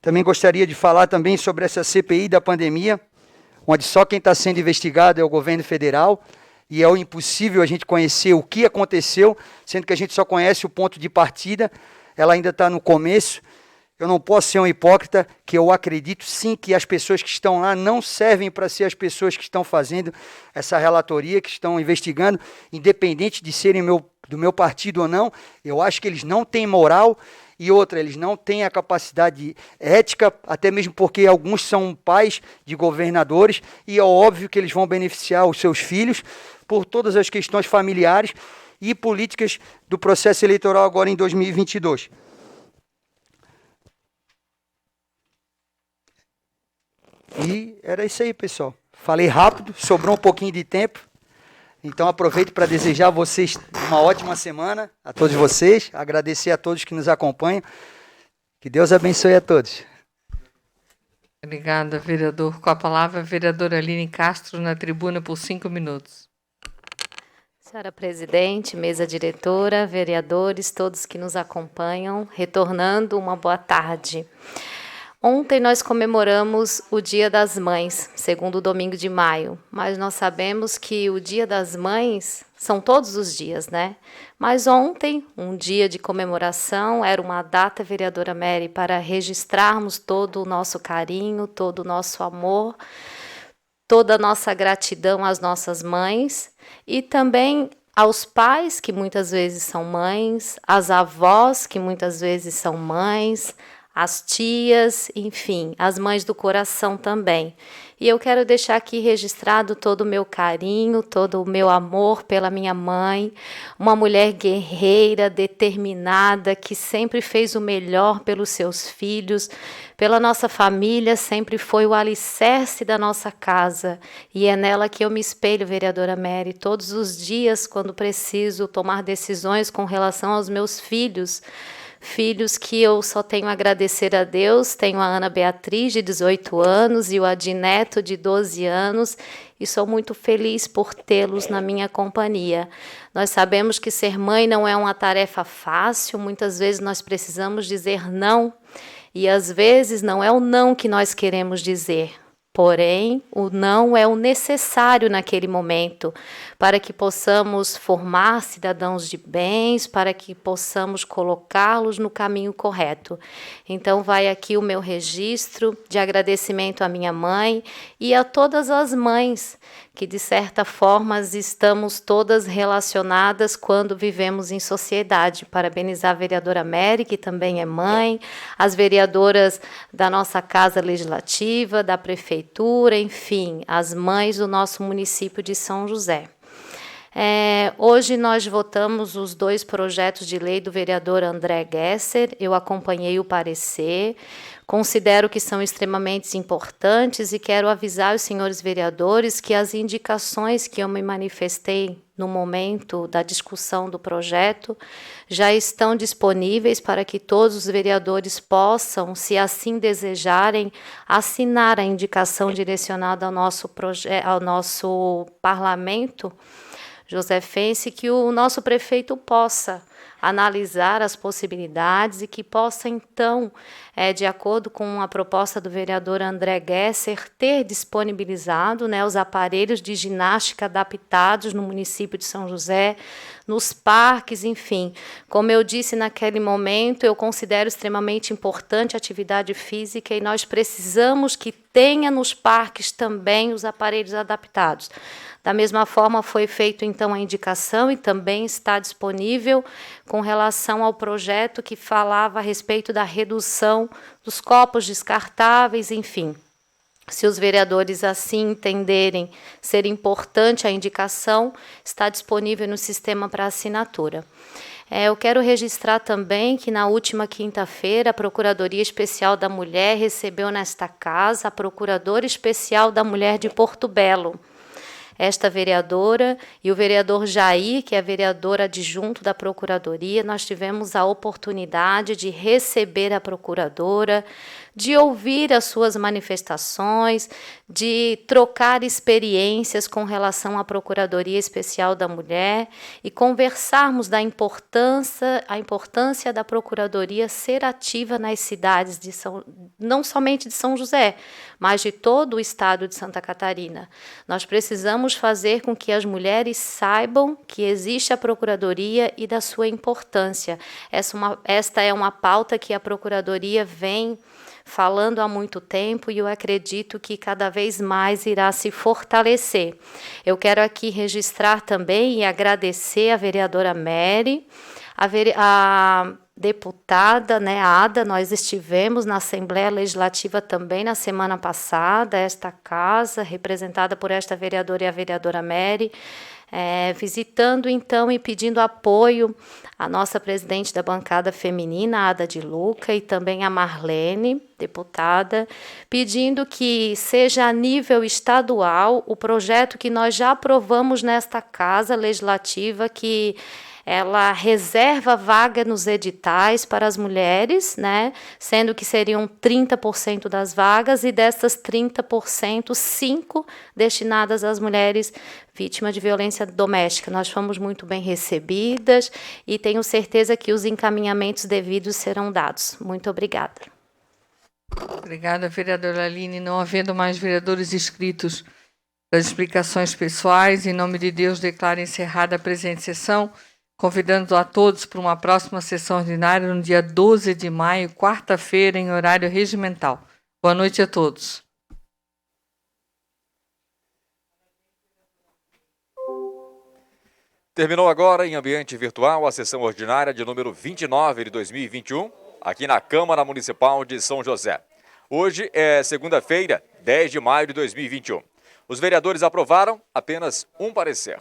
Também gostaria de falar também sobre essa CPI da pandemia, onde só quem está sendo investigado é o governo federal, e é impossível a gente conhecer o que aconteceu, sendo que a gente só conhece o ponto de partida, ela ainda está no começo. Eu não posso ser um hipócrita, que eu acredito sim que as pessoas que estão lá não servem para ser as pessoas que estão fazendo essa relatoria, que estão investigando, independente de serem do meu partido ou não. Eu acho que eles não têm moral, e outra, eles não têm a capacidade ética, até mesmo porque alguns são pais de governadores, e é óbvio que eles vão beneficiar os seus filhos por todas as questões familiares e políticas do processo eleitoral agora em 2022. E era isso aí, pessoal. Falei rápido, sobrou um pouquinho de tempo. Então aproveito para desejar a vocês uma ótima semana, a todos vocês, agradecer a todos que nos acompanham. Que Deus abençoe a todos. Obrigada, vereador. Com a palavra, a vereadora Aline Castro, na tribuna por 5 minutos. Senhora presidente, mesa diretora, vereadores, todos que nos acompanham, retornando, uma boa tarde. Ontem nós comemoramos o Dia das Mães, segundo domingo de maio, mas nós sabemos que o Dia das Mães são todos os dias, né? Mas ontem, um dia de comemoração, era uma data, vereadora Mary, para registrarmos todo o nosso carinho, todo o nosso amor toda a nossa gratidão às nossas mães e também aos pais, que muitas vezes são mães, às avós, que muitas vezes são mães, às tias, enfim, as mães do coração também. E eu quero deixar aqui registrado todo o meu carinho, todo o meu amor pela minha mãe, uma mulher guerreira, determinada, que sempre fez o melhor pelos seus filhos, pela nossa família, sempre foi o alicerce da nossa casa. E é nela que eu me espelho, vereadora Mary, todos os dias, quando preciso tomar decisões com relação aos meus filhos, filhos que eu só tenho a agradecer a Deus. Tenho a Ana Beatriz, de 18 anos, e o Adi Neto, de 12 anos, e sou muito feliz por tê-los na minha companhia. Nós sabemos que ser mãe não é uma tarefa fácil, muitas vezes nós precisamos dizer não, e às vezes não é o não que nós queremos dizer. Porém, o não é o necessário naquele momento, para que possamos formar cidadãos de bens, para que possamos colocá-los no caminho correto. Então, vai aqui o meu registro de agradecimento à minha mãe e a todas as mães, que de certa forma estamos todas relacionadas quando vivemos em sociedade. Parabenizar a vereadora Mary, que também é mãe, as vereadoras da nossa Casa Legislativa, da Prefeitura, enfim, as mães do nosso município de São José. Hoje nós votamos os 2 projetos de lei do vereador André Gesser. Eu acompanhei o parecer, considero que são extremamente importantes e quero avisar os senhores vereadores que as indicações que eu me manifestei no momento da discussão do projeto já estão disponíveis para que todos os vereadores possam, se assim desejarem, assinar a indicação direcionada ao nosso parlamento josefense, que o nosso prefeito possa analisar as possibilidades e que possa, então, de acordo com a proposta do vereador André Gesser, ter disponibilizado, os aparelhos de ginástica adaptados no município de São José, nos parques, enfim. Como eu disse naquele momento, eu considero extremamente importante a atividade física e nós precisamos que tenha nos parques também os aparelhos adaptados. Da mesma forma, foi feita então a indicação e também está disponível com relação ao projeto que falava a respeito da redução dos copos descartáveis, enfim. Se os vereadores assim entenderem ser importante a indicação, está disponível no sistema para assinatura. Eu quero registrar também que na última quinta-feira a Procuradoria Especial da Mulher recebeu nesta casa a Procuradora Especial da Mulher de Porto Belo. Esta vereadora e o vereador Jair, que é vereador adjunto da Procuradoria, nós tivemos a oportunidade de receber a procuradora, de ouvir as suas manifestações, de trocar experiências com relação à Procuradoria Especial da Mulher e conversarmos da importância da Procuradoria ser ativa nas cidades não somente de São José, mas de todo o estado de Santa Catarina. Nós precisamos fazer com que as mulheres saibam que existe a Procuradoria e da sua importância. Esta é uma pauta que a Procuradoria vem falando há muito tempo e eu acredito que cada vez mais irá se fortalecer. Eu quero aqui registrar também e agradecer a vereadora Mary, a deputada, a Ada. Nós estivemos na Assembleia Legislativa também na semana passada, esta casa, representada por esta vereadora e a vereadora Mary, visitando então e pedindo apoio à nossa presidente da bancada feminina, a Ada de Luca, e também a Marlene, deputada, pedindo que seja a nível estadual o projeto que nós já aprovamos nesta casa legislativa, que ela reserva vaga nos editais para as mulheres, sendo que seriam 30% das vagas, e dessas 30%, 5% destinadas às mulheres vítimas de violência doméstica. Nós fomos muito bem recebidas e tenho certeza que os encaminhamentos devidos serão dados. Muito obrigada. Obrigada, vereadora Aline. Não havendo mais vereadores inscritos das explicações pessoais, em nome de Deus, declaro encerrada a presente sessão, convidando a todos para uma próxima sessão ordinária no dia 12 de maio, quarta-feira, em horário regimental. Boa noite a todos. Terminou agora, em ambiente virtual, a sessão ordinária de número 29 de 2021, aqui na Câmara Municipal de São José. Hoje é segunda-feira, 10 de maio de 2021. Os vereadores aprovaram apenas um parecer.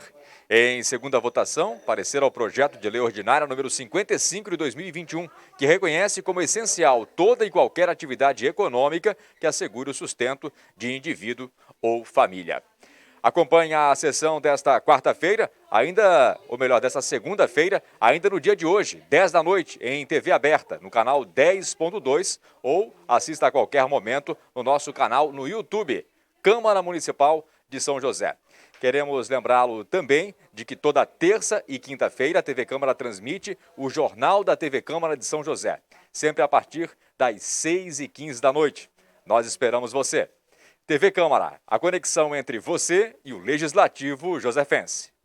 Em segunda votação, parecer ao projeto de lei ordinária número 55 de 2021, que reconhece como essencial toda e qualquer atividade econômica que assegure o sustento de indivíduo ou família. Acompanhe a sessão desta quarta-feira, desta segunda-feira, ainda no dia de hoje, 10 da noite, em TV aberta, no canal 10.2, ou assista a qualquer momento no nosso canal no YouTube, Câmara Municipal de São José. Queremos lembrá-lo também de que toda terça e quinta-feira a TV Câmara transmite o Jornal da TV Câmara de São José, sempre a partir das 6h15 da noite. Nós esperamos você. TV Câmara, a conexão entre você e o Legislativo josefense.